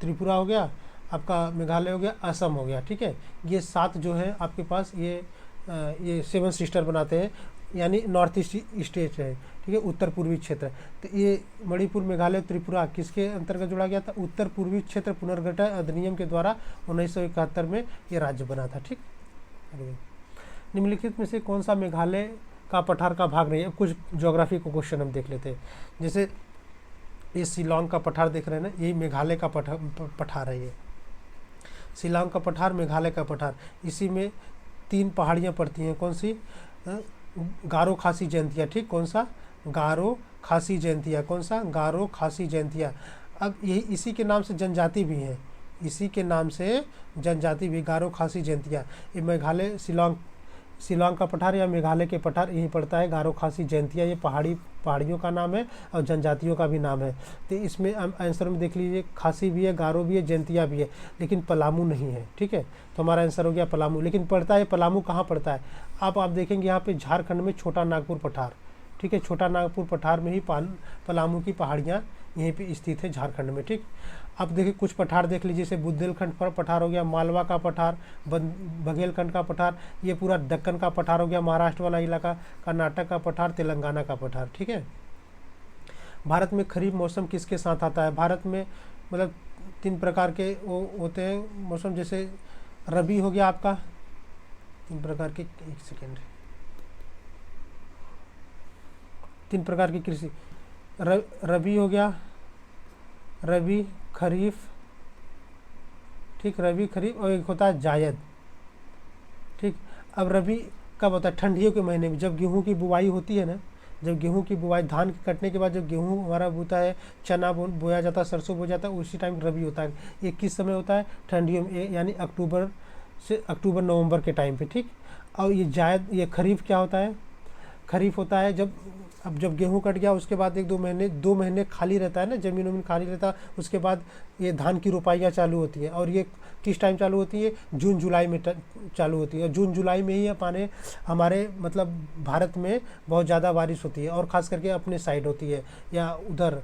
त्रिपुरा हो गया आपका, मेघालय हो गया, असम हो गया। ठीक है, ये 7 जो है आपके पास ये 7 सिस्टर बनाते हैं, यानी नॉर्थ ईस्ट स्टेट है। ठीक है, उत्तर पूर्वी क्षेत्र। तो ये मणिपुर, मेघालय, त्रिपुरा किसके अंतर्गत जोड़ा गया था, उत्तर पूर्वी क्षेत्र पुनर्गठन अधिनियम के द्वारा 1971 में ये राज्य बना था। ठीक, निम्नलिखित में से कौन सा मेघालय का पठार का भाग नहीं है। कुछ ज्योग्राफी को क्वेश्चन हम देख लेते हैं, जैसे ये शिलांग का पठार देख रहे हैं ना, यही मेघालय का पठार है। ये शिलांग का पठार, मेघालय का पठार, इसी में 3 पहाड़ियाँ पड़ती हैं। कौन सी, गारो खासी जयंतिया। ठीक, कौन सा, गारो खासी जयंतिया। कौन सा, गारो खासी जयंतिया। अब यही इसी के नाम से जनजाति भी है, इसी के नाम से जनजाति भी, गारो खासी जयंतिया। ये मेघालय शिलांग शिलांग का पठार या मेघालय के पठार यहीं पड़ता है। गारो, खासी, जयंतिया ये पहाड़ियों का नाम है और जनजातियों का भी नाम है। तो इसमें आंसर में देख लीजिए, खासी भी है, गारो भी है, जयंतिया भी है, लेकिन पलामू नहीं है। ठीक है, तो हमारा आंसर हो गया पलामू। लेकिन पड़ता है पलामू कहाँ पड़ता है? आप देखेंगे यहाँ पे झारखंड में छोटा नागपुर पठार। ठीक है, छोटा नागपुर पठार में ही पलामू की पहाड़ियाँ यहीं पे स्थित है झारखंड में। ठीक, अब देखिए कुछ पठार देख लीजिए, जैसे बुंदेलखंड पर पठार हो गया, मालवा का पठार, बघेलखंड का पठार, ये पूरा दक्कन का पठार हो गया, महाराष्ट्र वाला इलाका, कर्नाटक का पठार, तेलंगाना का पठार। ठीक है, भारत में खरीफ मौसम किसके साथ आता है? भारत में मतलब 3 प्रकार के वो होते हैं मौसम, जैसे रबी हो गया आपका, 3 प्रकार के, 1 सेकेंड, 3 प्रकार की कृषि, रबी हो गया, रबी, खरीफ, ठीक, रबी, खरीफ, और एक होता है जायद। ठीक, अब रबी कब होता है? ठंडियों के महीने में, जब गेहूं की बुवाई होती है ना, जब गेहूं की बुवाई, धान कटने के बाद जब गेहूं हमारा बोता है, चना बोया जाता है, सरसों बोया जाता है, उसी टाइम रबी होता है। ये किस समय होता है? ठंडियों में, यानी अक्टूबर नवंबर के टाइम पे। ठीक, और ये जायद, ये खरीफ क्या होता है? खरीफ होता है जब गेहूं कट गया उसके बाद 2 महीने खाली रहता है ना, ज़मीन खाली रहता है, उसके बाद ये धान की रोपाइयाँ चालू होती है। और ये किस टाइम चालू होती है? जून जुलाई में चालू होती है। जून जुलाई में ही हमारे मतलब भारत में बहुत ज़्यादा बारिश होती है, और ख़ास करके अपने साइड होती है, या उधर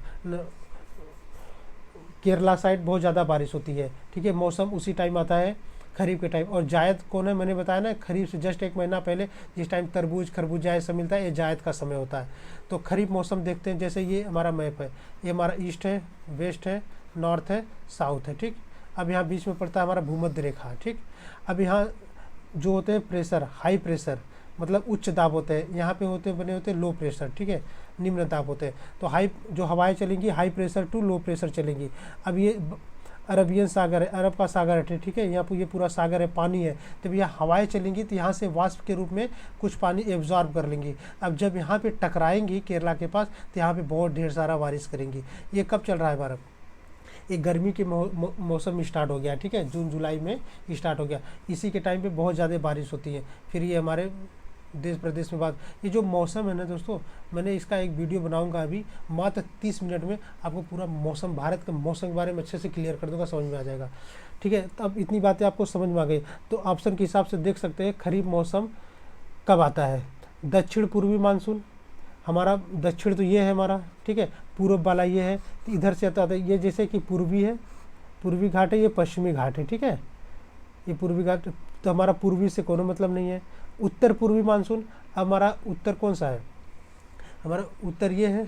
केरला साइड बहुत ज़्यादा बारिश होती है। ठीक है, मौसम उसी टाइम आता है, खरीफ के टाइम। और जायद कौन है? मैंने बताया ना, खरीफ से जस्ट 1 महीना पहले जिस टाइम तरबूज, खरबूजा ये सब मिलता है, ये जायद का समय होता है। तो खरीफ मौसम देखते हैं, जैसे ये हमारा मैप है, ये हमारा ईस्ट है, वेस्ट है, नॉर्थ है, साउथ है। ठीक, अब यहाँ बीच में पड़ता है हमारा भूमध्य रेखा। ठीक, अब यहाँ जो होते हैं प्रेशर, हाई प्रेशर मतलब उच्च दाब होते हैं, यहाँ पे बने होते हैं लो प्रेशर। ठीक है, निम्न दाब होते हैं। तो जो हवाएं चलेंगी high pressure to low pressure चलेंगी। अब ये अरबियन सागर है, अरब का सागर है। ठीक है, यहाँ पर ये पूरा सागर है, पानी है। जब यहाँ हवाएं चलेंगी तो यहाँ से वाष्प के रूप में कुछ पानी एब्जॉर्ब कर लेंगी। अब जब यहाँ पे टकराएंगी केरला के पास, तो यहाँ पे बहुत ढेर सारा बारिश करेंगी। ये कब चल रहा है भारत? ये गर्मी के मौसम स्टार्ट हो गया। ठीक है, जून जुलाई में स्टार्ट हो गया। इसी के टाइम पे बहुत ज़्यादा बारिश होती है। फिर ये हमारे देश प्रदेश में बात, ये जो मौसम है ना दोस्तों, मैंने इसका एक वीडियो बनाऊंगा अभी, मात्र 30 मिनट में आपको पूरा मौसम, भारत के मौसम के बारे में अच्छे से क्लियर कर दूंगा, समझ में आ जाएगा। ठीक है, तो अब इतनी बातें आपको समझ में आ गई, तो ऑप्शन के हिसाब से देख सकते हैं खरीफ मौसम कब आता है। दक्षिण पूर्वी मानसून, हमारा दक्षिण तो ये है हमारा, ठीक है, पूर्व वाला ये है, तो इधर से आता है ये, जैसे कि पूर्वी है, पूर्वी घाट है, ये पश्चिमी घाट है। ठीक है, ये पूर्वी घाट, तो हमारा पूर्वी से कोई मतलब नहीं है। उत्तर पूर्वी मानसून, हमारा उत्तर कौन सा है? हमारा उत्तर ये है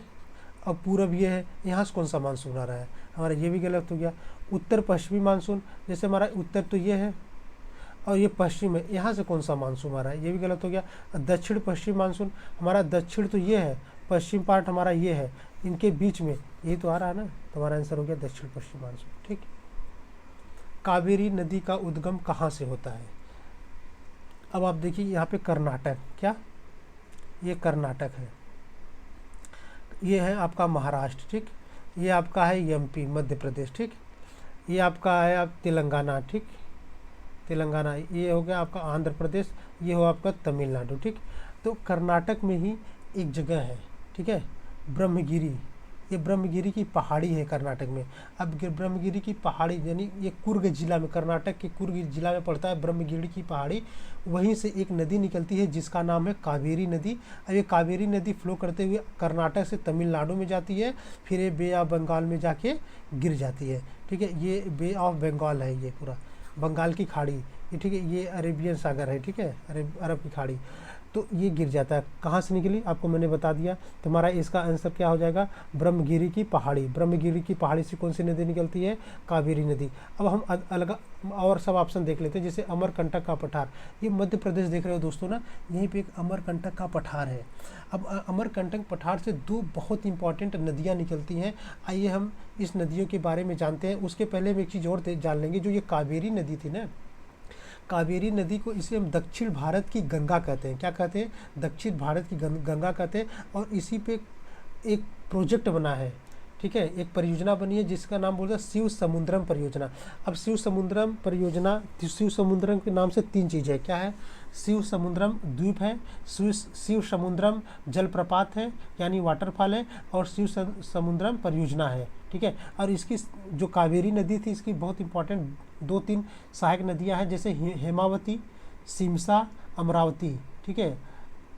और पूरब ये है, यहाँ से कौन सा मानसून आ रहा है? हमारा ये भी गलत हो गया। उत्तर पश्चिमी मानसून, जैसे हमारा उत्तर तो ये है और ये पश्चिम है, यहाँ से कौन सा मानसून आ रहा है? ये भी गलत हो गया। दक्षिण पश्चिम मानसून, हमारा दक्षिण तो ये है, पश्चिम पार्ट हमारा ये है, इनके बीच में यही तो आ रहा है ना, तो हमारा आंसर हो गया दक्षिण पश्चिम मानसून। ठीक, कावेरी नदी का उद्गम कहाँ से होता है? अब आप देखिए यहाँ पे कर्नाटक, क्या ये कर्नाटक है, ये है आपका महाराष्ट्र। ठीक, ये आपका है एमपी मध्य प्रदेश। ठीक, ये आपका है आप तेलंगाना। ठीक, तेलंगाना, ये हो गया आपका आंध्र प्रदेश, ये हो आपका तमिलनाडु। ठीक, तो कर्नाटक में ही एक जगह है, ठीक है, ब्रह्मगिरी, ये ब्रह्मगिरी की पहाड़ी है कर्नाटक में। अब ब्रह्मगिरी की पहाड़ी यानी ये कुर्ग जिला में, कर्नाटक के कुर्ग जिला में पड़ता है ब्रह्मगिरी की पहाड़ी। वहीं से एक नदी निकलती है जिसका नाम है कावेरी नदी। अब ये कावेरी नदी फ्लो करते हुए कर्नाटक से तमिलनाडु में जाती है, फिर ये बे ऑफ बंगाल में जाके गिर जाती है। ठीक है, ये बे ऑफ बंगाल है, ये पूरा बंगाल की खाड़ी, ये ठीक है, ये अरेबियन सागर है। ठीक है, अरब की खाड़ी, तो ये गिर जाता है। कहाँ से निकली आपको मैंने बता दिया, तुम्हारा इसका आंसर क्या हो जाएगा? ब्रह्मगिरी की पहाड़ी। ब्रह्मगिरी की पहाड़ी से कौन सी नदी निकलती है? कावेरी नदी। अब हम अलग और सब ऑप्शन देख लेते हैं, जैसे अमरकंटक का पठार, ये मध्य प्रदेश देख रहे हो दोस्तों ना, यहीं पे एक अमरकंटक का पठार है। अब अमरकंटक पठार से 2 बहुत इंपॉर्टेंट नदियाँ निकलती हैं। आइए हम इस नदियों के बारे में जानते हैं। उसके पहले हम एक चीज़ और जान लेंगे, जो ये कावेरी नदी थी ना, कावेरी नदी को इसे हम दक्षिण भारत की गंगा कहते हैं। क्या कहते हैं? दक्षिण भारत की गंगा कहते हैं। और इसी पे एक प्रोजेक्ट बना है, ठीक है, एक परियोजना बनी है जिसका नाम बोलते हैं शिव समुद्रम परियोजना। अब शिव समुद्रम परियोजना, शिव समुद्रम के नाम से 3 चीज़ है। क्या है? शिव समुद्रम द्वीप है, शिव समुद्रम जलप्रपात है यानी वाटरफॉल है, और शिव समुद्रम परियोजना है। ठीक है, और इसकी जो कावेरी नदी थी इसकी बहुत इंपॉर्टेंट 2-3 सहायक नदियां हैं, जैसे हेमावती, सिमसा, अमरावती। ठीक है,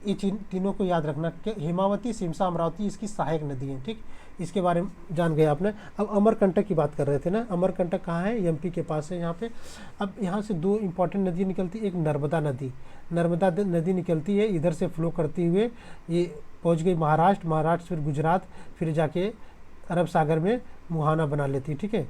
ये तीनों को याद रखना कि हेमावती, सिमसा, अमरावती इसकी सहायक नदी है। ठीक, इसके बारे में जान गए आपने। अब अमरकंटक की बात कर रहे थे ना, अमरकंटक कहाँ है? एमपी के पास है यहाँ पे। अब यहाँ से 2 इंपॉर्टेंट नदी निकलती है, एक नर्मदा नदी, नर्मदा नदी निकलती है, इधर से फ्लो करती हुए ये पहुँच गई महाराष्ट्र, महाराष्ट्र फिर गुजरात, फिर जाके अरब सागर में मुहाना बना लेती। ठीक है,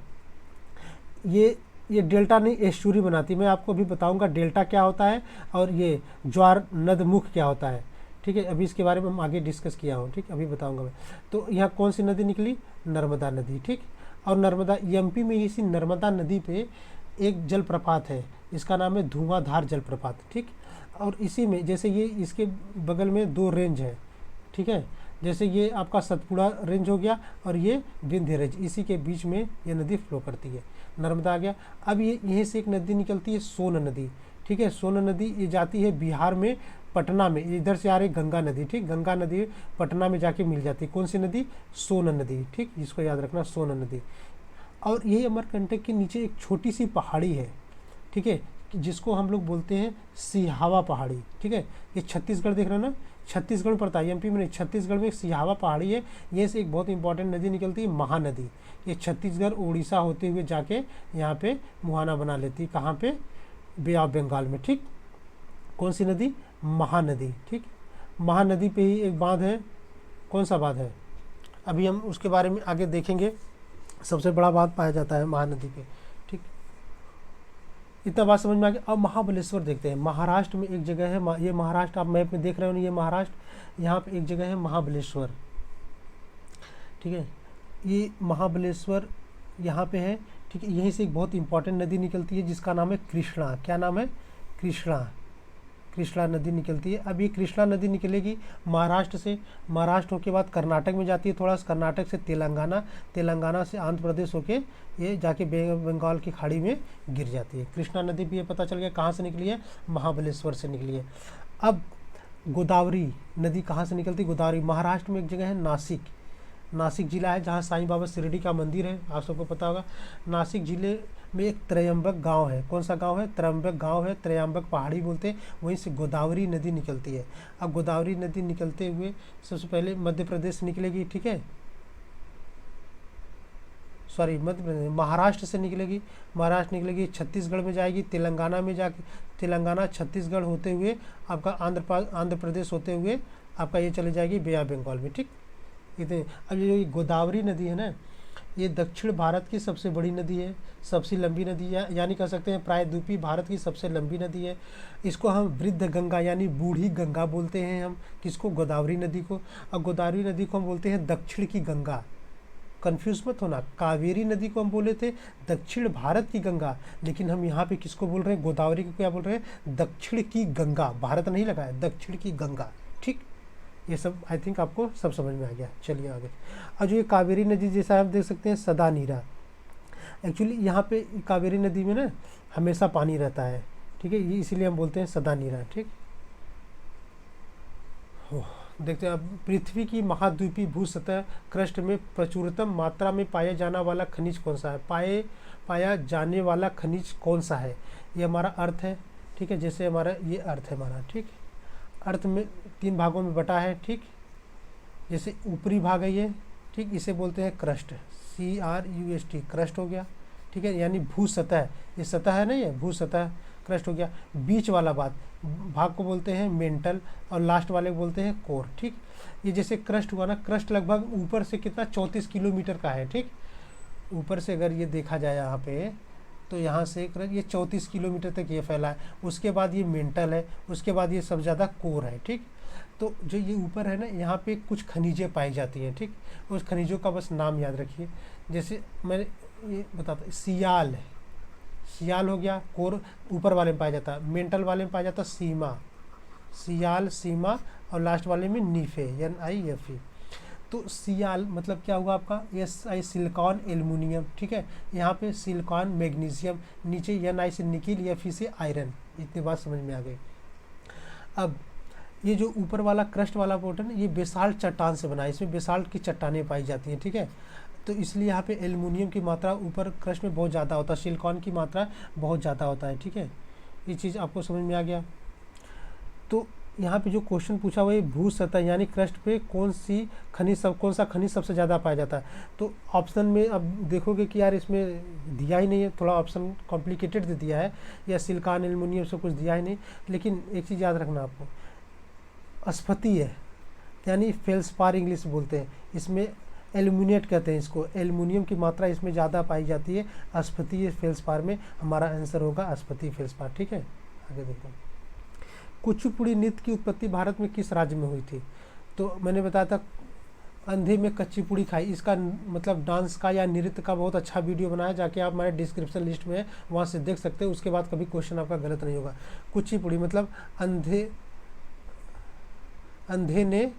ये डेल्टा नहीं एस्चुरी बनाती। मैं आपको अभी बताऊंगा डेल्टा क्या होता है और ये ज्वार नदमुख क्या होता है। ठीक है, अभी इसके बारे में हम आगे डिस्कस किया हूँ। ठीक, अभी बताऊंगा मैं। तो यहाँ कौन सी नदी निकली? नर्मदा नदी। ठीक, और नर्मदा एमपी में इसी नर्मदा नदी पे एक जलप्रपात है, इसका नाम है धुआंधार जलप्रपात। ठीक, और इसी में जैसे ये इसके बगल में 2 रेंज है। ठीक है, जैसे ये आपका सतपुड़ा रेंज हो गया और ये विंध्य रेंज, इसी के बीच में ये नदी फ्लो करती है। नर्मदा आ गया। अब ये यहीं से एक नदी निकलती है सोन नदी। ठीक है, सोन नदी ये जाती है बिहार में, पटना में, इधर से आ रही गंगा नदी। ठीक, गंगा नदी पटना में जाके मिल जाती है। कौन सी नदी? सोन नदी। ठीक, इसको याद रखना, सोन नदी। और यही अमरकंटक के नीचे एक छोटी सी पहाड़ी है। ठीक है, जिसको हम लोग बोलते हैं सिहावा पहाड़ी। ठीक है, ये छत्तीसगढ़ देख रहे हो ना, छत्तीसगढ़ में पड़ता है, एमपी में नहीं, छत्तीसगढ़ में सिहावा पहाड़ी है। ये से एक बहुत इंपॉर्टेंट नदी निकलती है, महानदी। ये छत्तीसगढ़ उड़ीसा होते हुए जाके यहाँ पे मुहाना बना लेती है। कहाँ पे? बे ऑफ बंगाल में। ठीक, कौन सी नदी? महानदी। ठीक, महानदी पे ही एक बांध है। कौन सा बांध है? अभी हम उसके बारे में आगे देखेंगे। सबसे बड़ा बांध पाया जाता है महानदी पे। ठीक, इतना बात समझ में आ गया। अब महाबलेश्वर देखते हैं। महाराष्ट्र में एक जगह है, ये महाराष्ट्र आप मैप में देख रहे हो ना, ये महाराष्ट्र, यहाँ पे एक जगह है महाबलेश्वर। ठीक है, ये महाबलेश्वर यहाँ पे है। ठीक है, यहीं से एक बहुत इंपॉर्टेंट नदी निकलती है जिसका नाम है कृष्णा। क्या नाम है? कृष्णा। कृष्णा नदी निकलती है। अब ये कृष्णा नदी निकलेगी महाराष्ट्र से, महाराष्ट्र के बाद कर्नाटक में जाती है, थोड़ा सा कर्नाटक से तेलंगाना, तेलंगाना से आंध्र प्रदेश होके ये जाके बंगाल की खाड़ी में गिर जाती है। कृष्णा नदी भी ये पता चल गया कहाँ से निकली है? महाबलेश्वर से निकली है। अब गोदावरी नदी कहाँ से निकलती है? गोदावरी महाराष्ट्र में एक जगह है नासिक, नासिक जिला है जहाँ साईं बाबा शिरडी का मंदिर है, आप सबको पता होगा। नासिक जिले में एक त्रयंबक गांव है। कौन सा गांव है? त्रयंबक गांव है, त्रयंबक पहाड़ी बोलते हैं। वहीं से गोदावरी नदी निकलती है। अब गोदावरी नदी निकलते हुए सबसे पहले मध्य प्रदेश से निकलेगी। ठीक है, सॉरी मध्य प्रदेश, महाराष्ट्र से निकलेगी, महाराष्ट्र निकलेगी, छत्तीसगढ़ में जाएगी, तेलंगाना में जाके, तेलंगाना छत्तीसगढ़ होते हुए आपका आंध्र प्रदेश होते हुए आपका ये चले जाएगी बे ऑफ बंगाल में। ठीक, इतने। अब ये गोदावरी नदी है ना, ये दक्षिण भारत की सबसे बड़ी नदी है, सबसे लंबी नदी है, यानी कह सकते हैं प्रायद्वीपीय भारत की सबसे लंबी नदी है। इसको हम वृद्ध गंगा यानी बूढ़ी गंगा बोलते हैं हम, किसको? गोदावरी नदी को। और गोदावरी नदी को हम बोलते हैं दक्षिण की गंगा। कंफ्यूज मत होना, कावेरी नदी को हम बोले थे दक्षिण भारत की गंगा, लेकिन हम यहाँ पे किसको बोल रहे हैं? गोदावरी को क्या बोल रहे हैं? दक्षिण की गंगा। भारत नहीं लगा है, दक्षिण की गंगा। ठीक, ये सब आई थिंक आपको सब समझ में आ गया। चलिए आगे। और जो ये कावेरी नदी जैसा आप देख सकते हैं सदा नीरा, एक्चुअली यहाँ पे कावेरी नदी में ना हमेशा पानी रहता है। ठीक है, ये इसीलिए हम बोलते हैं सदा नीरा। ठीक, देखते हैं अब। पृथ्वी की महाद्वीपीय भू सतह क्रस्ट में प्रचुरतम मात्रा में पाया जाने वाला खनिज कौन सा है? पाया जाने वाला खनिज कौन सा है? ये हमारा अर्थ है। ठीक है, जैसे हमारा ये अर्थ है हमारा। ठीक, अर्थ में 3 भागों में बटा है। ठीक, जैसे ऊपरी भाग है ये, ठीक, इसे बोलते हैं क्रस्ट, CRUST, क्रस्ट हो गया। ठीक है, यानी भू सतह, ये सतह है ना, ये भू सतह, क्रस्ट हो गया। बीच वाला भाग को बोलते हैं मेंटल, और लास्ट वाले को बोलते हैं कोर। ठीक, ये जैसे क्रस्ट हुआ ना, क्रस्ट लगभग ऊपर से कितना 34 किलोमीटर का है। ठीक, ऊपर से अगर ये देखा जाए यहाँ पे, तो यहाँ से ये 34 किलोमीटर तक ये फैला है। उसके बाद ये मेंटल है, उसके बाद ये सबसे ज़्यादा कोर है। ठीक, तो जो ये ऊपर है ना, यहाँ पे कुछ खनिजें पाई जाती हैं। ठीक, उस खनिजों का बस नाम याद रखिए। जैसे मैंने ये बताता, सियाल है, सियाल हो गया, कोर ऊपर वाले में पाया जाता है, मेंटल वाले में पाया जाता है सीमा, सियाल, सीमा, और लास्ट वाले में नीफे, NIFE। तो सियाल मतलब क्या हुआ आपका? SI silicon aluminium. ठीक है, यहाँ पे सिलिकॉन मैग्नीशियम, नीचे NI से निकिल, FE से आयरन। इतनी बात समझ में आ गई। अब ये जो ऊपर वाला क्रस्ट वाला पोर्टन ये बेसाल्ट चट्टान से बना है, इसमें बेसाल्ट की चट्टानें पाई जाती हैं, ठीक है। तो इसलिए यहाँ पे एल्युमिनियम की मात्रा ऊपर क्रस्ट में बहुत ज़्यादा होता है, सिलिकॉन की मात्रा बहुत ज़्यादा होता है, ठीक है। ये चीज़ आपको समझ में आ गया। तो यहाँ पे जो क्वेश्चन पूछा हुआ है भू सतह यानी क्रस्ट पे कौन सा खनिज सबसे ज़्यादा पाया जाता है। तो ऑप्शन में अब देखोगे कि यार इसमें दिया ही नहीं है, थोड़ा ऑप्शन कॉम्प्लिकेटेड दे दिया है, या सिलिकॉन एल्युमिनियम से कुछ दिया ही नहीं। लेकिन एक चीज़ याद रखना आपको, स्फतीय है यानी फेल्सपार इंग्लिश बोलते हैं, इसमें एल्यूमिनेट कहते हैं इसको, एल्युमिनियम की मात्रा इसमें ज़्यादा पाई जाती है स्फतीय फेल्सपार में। हमारा आंसर होगा स्फतीय फेल्सपार, ठीक है। आगे देखो, कुचिपुड़ी नृत्य की उत्पत्ति भारत में किस राज्य में हुई थी। तो मैंने बताया था अंधे में कच्ची पूड़ी खाई, इसका मतलब डांस का या नृत्य का बहुत अच्छा वीडियो बनाया, जाके आप हमारे डिस्क्रिप्शन लिस्ट में है वहाँ से देख सकते हैं। उसके बाद कभी क्वेश्चन आपका गलत नहीं होगा। कुचिपुड़ी मतलब अंधे ने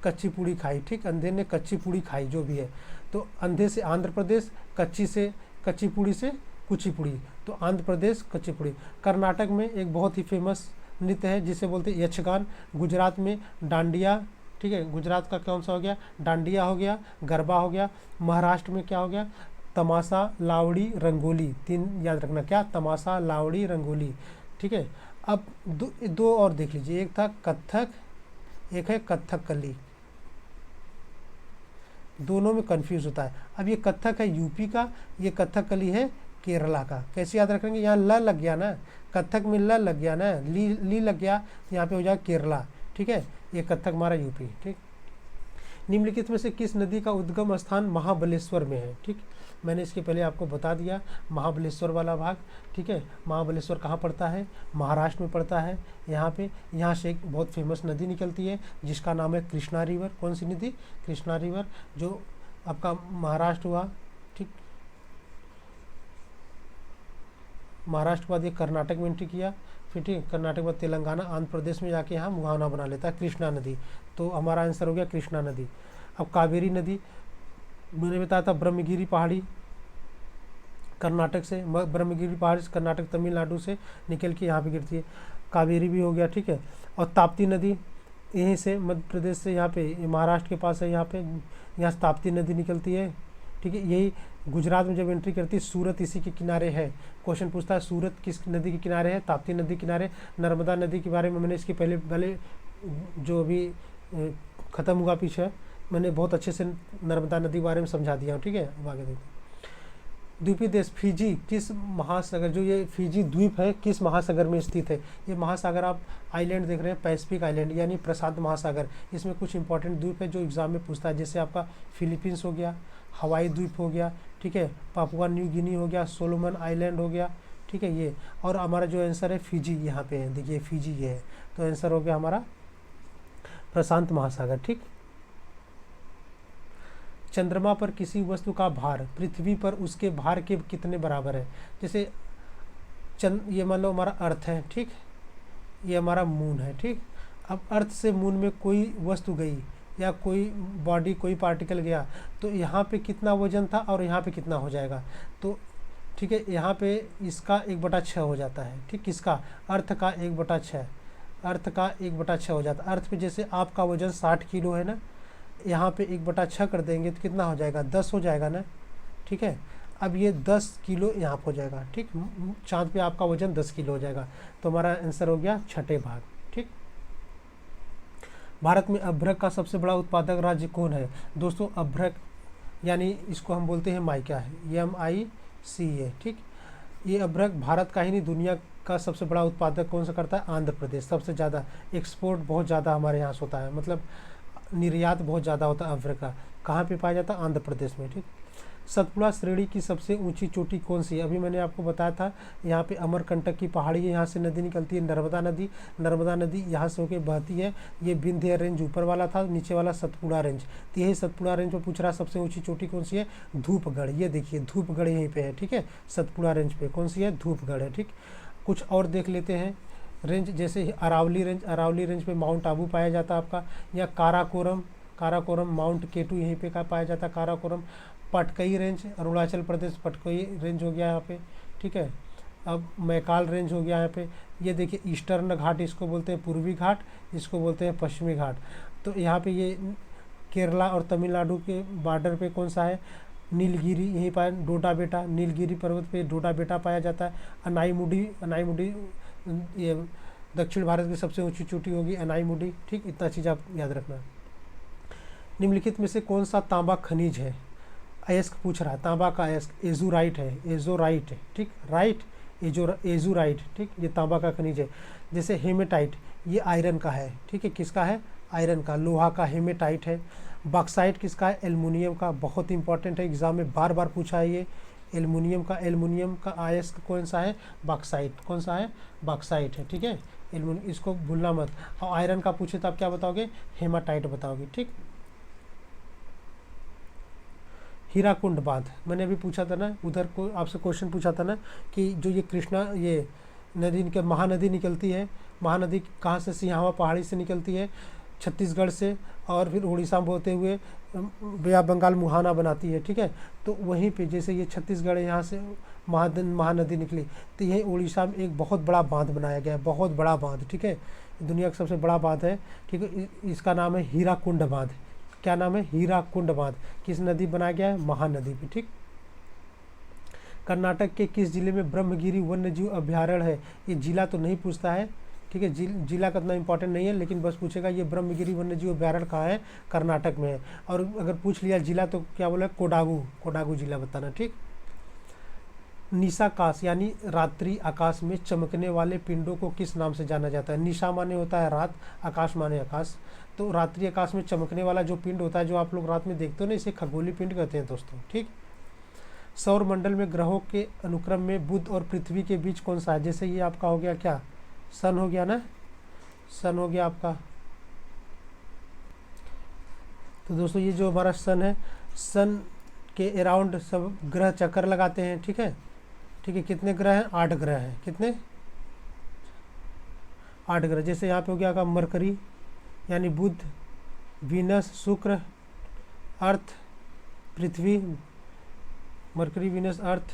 कच्ची पूड़ी खाई, ठीक, अंधे ने कच्ची पूड़ी खाई जो भी है। तो अंधे से आंध्र प्रदेश, कच्ची पूड़ी से कुचिपुड़ी, तो आंध्र प्रदेश कच्चीपुड़ी। कर्नाटक में एक बहुत ही फेमस नृत्य है जिसे बोलते हैं यक्षगान। गुजरात में डांडिया, ठीक है, गुजरात का कौन सा हो गया, डांडिया हो गया, गरबा हो गया। महाराष्ट्र में क्या हो गया, तमाशा, लावड़ी, रंगोली। 3 याद रखना, क्या, तमाशा, लावड़ी, रंगोली, ठीक है। अब दो और देख लीजिए, एक था कथक, एक है कथकली, दोनों में कंफ्यूज होता है। अब ये कथक है यूपी का, ये कथकली है केरला का। कैसे याद रखेंगे, यहाँ ल लग गया ना, कथक में ल लग गया ना, ली लग गया, यहाँ पे हो जाएगा केरला, ठीक है। ये कथक हमारा यूपी, ठीक। निम्नलिखित में से किस नदी का उद्गम स्थान महाबलेश्वर में है, ठीक। मैंने इसके पहले आपको बता दिया महाबलेश्वर वाला भाग, ठीक है। महाबलेश्वर कहाँ पड़ता है, महाराष्ट्र में पड़ता है। यहाँ से एक बहुत फेमस नदी निकलती है जिसका नाम है कृष्णा रिवर। कौन सी नदी, कृष्णा रिवर, जो आपका महाराष्ट्र हुआ, ठीक। महाराष्ट्र के बाद ये कर्नाटक में एंट्री किया, फिर ठीक, कर्नाटक के बाद तेलंगाना, आंध्र प्रदेश में जाके यहाँ मुहाना बना लेता है कृष्णा नदी। तो हमारा आंसर हो गया कृष्णा नदी। अब कावेरी नदी, मैंने बताया था ब्रह्मगिरी पहाड़ी कर्नाटक से, ब्रह्मगिरी पहाड़ी से कर्नाटक तमिलनाडु से निकल के यहाँ पे गिरती है, कावेरी भी हो गया, ठीक है। और ताप्ती नदी यहीं से मध्य प्रदेश से, यहाँ पे महाराष्ट्र के पास है, यहाँ से ताप्ती नदी निकलती है, ठीक है। यही गुजरात में जब एंट्री करती है, सूरत इसी के किनारे है। क्वेश्चन पूछता है सूरत किस नदी के किनारे है, ताप्ती नदी किनारे। नर्मदा नदी के बारे में मैंने इसके पहले जो अभी ख़त्म हुआ पीछे, मैंने बहुत अच्छे से नर्मदा नदी के बारे में समझा दिया, ठीक है। अब आगे देखते हैं। द्वीपीय देश फिजी किस महासागर, जो ये फिजी द्वीप है किस महासागर में स्थित है। ये महासागर आप आइलैंड देख रहे हैं, पैसिफिक आइलैंड यानी प्रशांत महासागर। इसमें कुछ इंपॉर्टेंट द्वीप है जो एग्जाम में पूछता है, जैसे आपका फिलीपींस हो गया, हवाई द्वीप हो गया, ठीक है, पापुआ न्यू गिनी हो गया, सोलोमन आइलैंड हो गया, ठीक है। ये और हमारा जो आंसर है फिजी, यहाँ पे है, देखिए फिजी ये है। तो आंसर हो गया हमारा प्रशांत महासागर, ठीक। चंद्रमा पर किसी वस्तु का भार पृथ्वी पर उसके भार के कितने बराबर है। जैसे ये मान लो हमारा अर्थ है, ठीक, ये हमारा मून है, ठीक। अब अर्थ से मून में कोई वस्तु गई या कोई बॉडी, कोई पार्टिकल गया, तो यहाँ पे कितना वजन था और यहाँ पे कितना हो जाएगा। तो ठीक है, यहाँ पे इसका 1/6 हो जाता है, ठीक, किसका, अर्थ का 1/6, अर्थ का 1/6 हो जाता है। अर्थ पे जैसे आपका वजन 60 किलो है ना, यहाँ पे 1/6 कर देंगे तो कितना हो जाएगा, 10 हो जाएगा ना, ठीक है। अब ये 10 किलो यहाँ हो जाएगा, ठीक, चाँद पे आपका वजन 10 किलो हो जाएगा। तो हमारा आंसर हो गया छठे भाग, ठीक। भारत में अभ्रक का सबसे बड़ा उत्पादक राज्य कौन है। दोस्तों अभ्रक यानी इसको हम बोलते हैं माइका है, MICA, ठीक। ये अभ्रक भारत का ही नहीं दुनिया का सबसे बड़ा उत्पादक कौन सा करता है, आंध्र प्रदेश। सबसे ज़्यादा एक्सपोर्ट बहुत ज़्यादा हमारे यहाँ से होता है, मतलब निर्यात बहुत ज़्यादा होता है अभ्रक का। कहाँ पे पाया जाता है, आंध्र प्रदेश में, ठीक। सतपुड़ा श्रेणी की सबसे ऊंची चोटी कौन सी है। अभी मैंने आपको बताया था यहाँ पे अमरकंटक की पहाड़ी है, यहाँ से नदी निकलती है नर्मदा नदी। नर्मदा नदी यहाँ से होकर बहती है। ये विंध्य रेंज ऊपर वाला था, नीचे वाला सतपुड़ा रेंज। तो यही सतपुड़ा रेंज पर पूछ रहा सबसे ऊँची चोटी कौन सी है, धूपगढ़। ये देखिए धूपगढ़ यहीं पर है, ठीक है, सतपुड़ा रेंज पे कौन सी है, धूपगढ़ है, ठीक। कुछ और देख लेते हैं रेंज, जैसे अरावली रेंज। अरावली रेंज पे माउंट आबू पाया जाता है आपका, या काराकोरम माउंट केटू यहीं पे का पाया जाता है, काराकोरम। पटकई रेंज अरुणाचल प्रदेश, पटकई रेंज हो गया यहाँ पे, ठीक है। अब मैकाल रेंज हो गया यहाँ पे, ये देखिए ईस्टर्न घाट इसको बोलते हैं, पूर्वी घाट इसको बोलते हैं पश्चिमी घाट। तो यहाँ पे ये केरला और तमिलनाडु के बॉर्डर पे कौन सा है, नीलगिरी, यहीं पाया डोडा बेटा, नीलगिरी पर्वत पे डोडा बेटा पाया जाता है। अनाईमुडी ये दक्षिण भारत की सबसे ऊंची चोटी होगी अनाईमुडी, ठीक, इतना चीज़ आप याद रखना। निम्नलिखित में से कौन सा तांबा खनिज है, अयस्क पूछ रहा है, तांबा का अयस्क एजोराइट है, एजोराइट है, ठीक, राइट, एजोराइट, ठीक, ये तांबा का खनिज है। जैसे हेमेटाइट, ये आयरन का है, ठीक है, किसका है, आयरन का, लोहा का हेमेटाइट है। बॉक्साइट किसका है, एल्युमिनियम का, बहुत इंपॉर्टेंट है, एग्जाम में बार बार पूछा है ये, एल्युमिनियम का अयस्क कौन सा है, बॉक्साइट, कौन सा है, बॉक्साइट है, ठीक है, एल्युमिनियम, इसको भूलना मत। और आयरन का पूछे तो आप क्या बताओगे, हेमाटाइट बताओगे, ठीक। हीराकुंड बांध, मैंने अभी पूछा था ना, उधर को आपसे क्वेश्चन पूछा था ना कि जो ये कृष्णा ये नदी निकल, महानदी निकलती है, महानदी कहाँ से, सिंहावा पहाड़ी से निकलती है, छत्तीसगढ़ से, और फिर उड़ीसा में होते हुए बे ऑफ बंगाल मुहाना बनाती है, ठीक है। तो वहीं पे जैसे ये छत्तीसगढ़ है, यहाँ से महानदी निकली, तो यही उड़ीसा में एक बहुत बड़ा बांध बनाया गया है, बहुत बड़ा बांध, ठीक है, दुनिया का सबसे बड़ा बांध है, ठीक है, इसका नाम है हीराकुंड बांध। क्या नाम है, हीराकुंड बांध। किस नदी बनाया गया है, महानदी पे, ठीक। कर्नाटक के किस जिले में ब्रह्मगिरी वन्यजीव अभ्यारण्य है, ये जिला तो नहीं पूछता है, ठीक है, जिला का इतना इंपॉर्टेंट नहीं है, लेकिन बस पूछेगा ये ब्रह्मगिरी वन्यजीव अभ्यारण्य कहाँ है, कर्नाटक में है। और अगर पूछ लिया जिला तो क्या बोला, कोडागू जिला बताना, ठीक। निशाकाश यानी रात्रि आकाश में चमकने वाले पिंडों को किस नाम से जाना जाता है, निशा माने होता है रात, आकाश माने आकाश, तो रात्रि आकाश में चमकने वाला जो पिंड होता है, जो आप लोग रात में देखते हो ना, इसे खगोलीय पिंड कहते हैं दोस्तों, ठीक। सौर मंडल में ग्रहों के अनुक्रम में बुध और पृथ्वी के बीच कौन सा है, जैसे ये आपका हो गया क्या, सन हो गया ना, सन हो गया आपका। तो दोस्तों ये जो हमारा सन है, सन के अराउंड सब ग्रह चक्कर लगाते हैं, ठीक है, ठीक है। कितने ग्रह हैं, 8 ग्रह हैं, कितने, 8 ग्रह। जैसे यहाँ पे हो गया आपका मरकरी यानी बुध, वीनस, शुक्र, अर्थ, पृथ्वी, Mercury, Venus, Earth,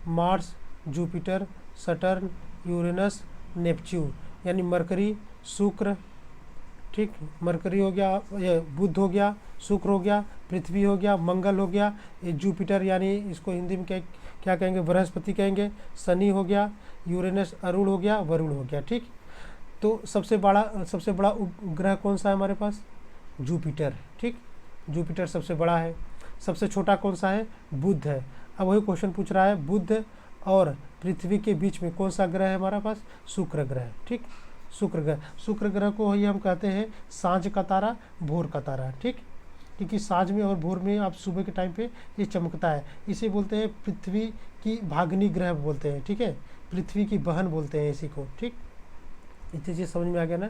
Mars, Jupiter, Saturn, Uranus, Neptune, यानी मरकरी, शुक्र, ठीक, मरकरी हो गया, ये बुध हो गया, शुक्र हो गया, पृथ्वी हो गया, मंगल हो गया, ये जुपिटर यानी इसको हिंदी में क्या कहेंगे, बृहस्पति कहेंगे, शनि हो गया, यूरेनस अरुण हो गया, वरुण हो गया, ठीक। तो सबसे बड़ा उपग्रह कौन सा है हमारे पास, जुपिटर, ठीक, जुपिटर सबसे बड़ा है। सबसे छोटा कौन सा है, बुध है। अब वही क्वेश्चन पूछ रहा है, बुध और पृथ्वी के बीच में कौन सा ग्रह है हमारा पास, शुक्र ग्रह, ठीक, शुक्र ग्रह को ही हम कहते हैं सांझ का तारा, भोर का तारा, ठीक, क्योंकि सांझ में और भोर में आप सुबह के टाइम पे ये चमकता है, इसे बोलते हैं पृथ्वी की भागनी ग्रह बोलते हैं, ठीक है, पृथ्वी की बहन बोलते हैं इसी को, ठीक। इतनी चीज़ समझ में आ गया ना,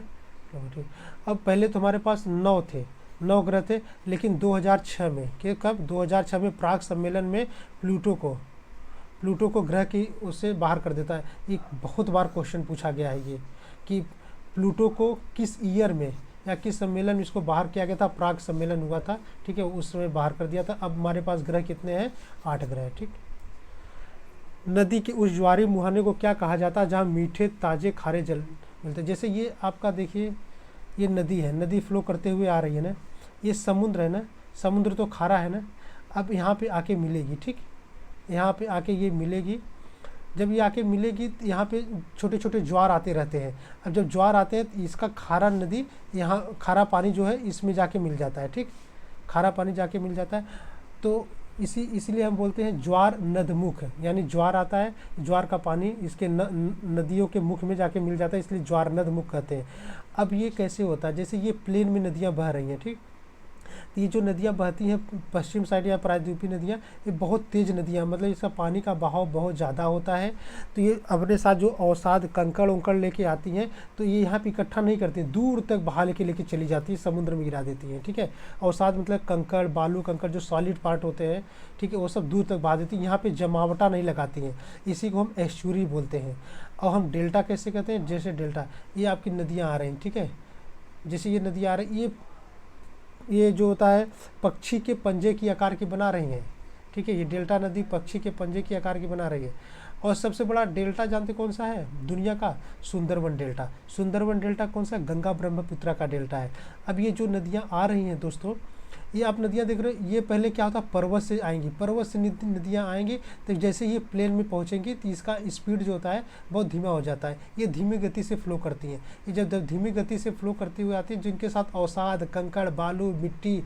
ठीक। अब पहले तो हमारे पास 9 ग्रह थे, लेकिन 2006 में, कि कब, 2006 में प्राग सम्मेलन में प्लूटो को ग्रह की उससे बाहर कर देता है। ये बहुत बार क्वेश्चन पूछा गया है ये, कि प्लूटो को किस ईयर में या किस सम्मेलन में इसको बाहर किया गया था, प्राग सम्मेलन हुआ था, ठीक है, उस समय बाहर कर दिया था। अब हमारे पास ग्रह कितने हैं, 8 ग्रह, ठीक। नदी के उस ज्वारी मुहाने को क्या कहा जाता है जहाँ मीठे ताजे खारे जल मिलते हैं। जैसे ये आपका देखिए, ये नदी है, नदी फ्लो करते हुए आ रही है ना, ये समुद्र है ना, समुद्र तो खारा है ना, अब यहाँ पे आके मिलेगी, ठीक, यहाँ पे आके ये मिलेगी। जब ये आके मिलेगी तो यहाँ पे छोटे छोटे ज्वार आते रहते हैं। अब जब ज्वार आते हैं तो इसका खारा नदी, यहाँ खारा पानी जो है इसमें जाके मिल जाता है, ठीक, खारा पानी जाके मिल जाता है। तो इसीलिए हम बोलते हैं ज्वार नदमुख, यानी ज्वार आता है, ज्वार का पानी इसके नदियों के मुख में जाके मिल जाता है, इसलिए ज्वार नदमुख कहते हैं। अब ये कैसे होता है, जैसे ये प्लेन में नदियाँ बह रही हैं, ठीक, तो ये जो नदियाँ बहती हैं पश्चिम साइड या प्रायद्वीपीय नदियाँ, ये बहुत तेज़ नदियाँ, मतलब इसका पानी का बहाव बहुत ज़्यादा होता है। तो ये अपने साथ जो अवसाद कंकड़ उंकड़ लेके आती हैं, तो ये यहाँ पे इकट्ठा नहीं करती, दूर तक बहा लेके चली जाती है, समुद्र में गिरा देती हैं, ठीक है। अवसाद मतलब कंकड़, बालू कंकड़ जो सॉलिड पार्ट होते हैं, ठीक है, वो सब दूर तक बहा देती हैं, यहाँ पर जमावटा नहीं लगाती हैं। इसी को हम एस्चुरी बोलते हैं। और हम डेल्टा कैसे कहते हैं, जैसे डेल्टा ये आपकी नदियाँ आ रही हैं, ठीक है, जैसे ये नदियाँ आ रही, ये जो होता है पक्षी के पंजे की आकार की बना रही हैं, ठीक है, ये डेल्टा नदी पक्षी के पंजे की आकार की बना रही है। और सबसे बड़ा डेल्टा जानते कौन सा है दुनिया का? सुंदरवन डेल्टा। सुंदरवन डेल्टा कौन सा? गंगा ब्रह्मपुत्रा का डेल्टा है। अब ये जो नदियाँ आ रही हैं दोस्तों, ये आप नदियाँ देख रहे हो, ये पहले क्या होता, पर्वत से आएंगी, पर्वत से नदियाँ आएंगी, तो जैसे ये प्लेन में पहुँचेंगी तो इसका स्पीड जो होता है बहुत धीमा हो जाता है, ये धीमी गति से फ्लो करती हैं। ये जब धीमी गति से फ्लो करती हुई आती है, जिनके साथ अवसाद, कंकड़, बालू, मिट्टी,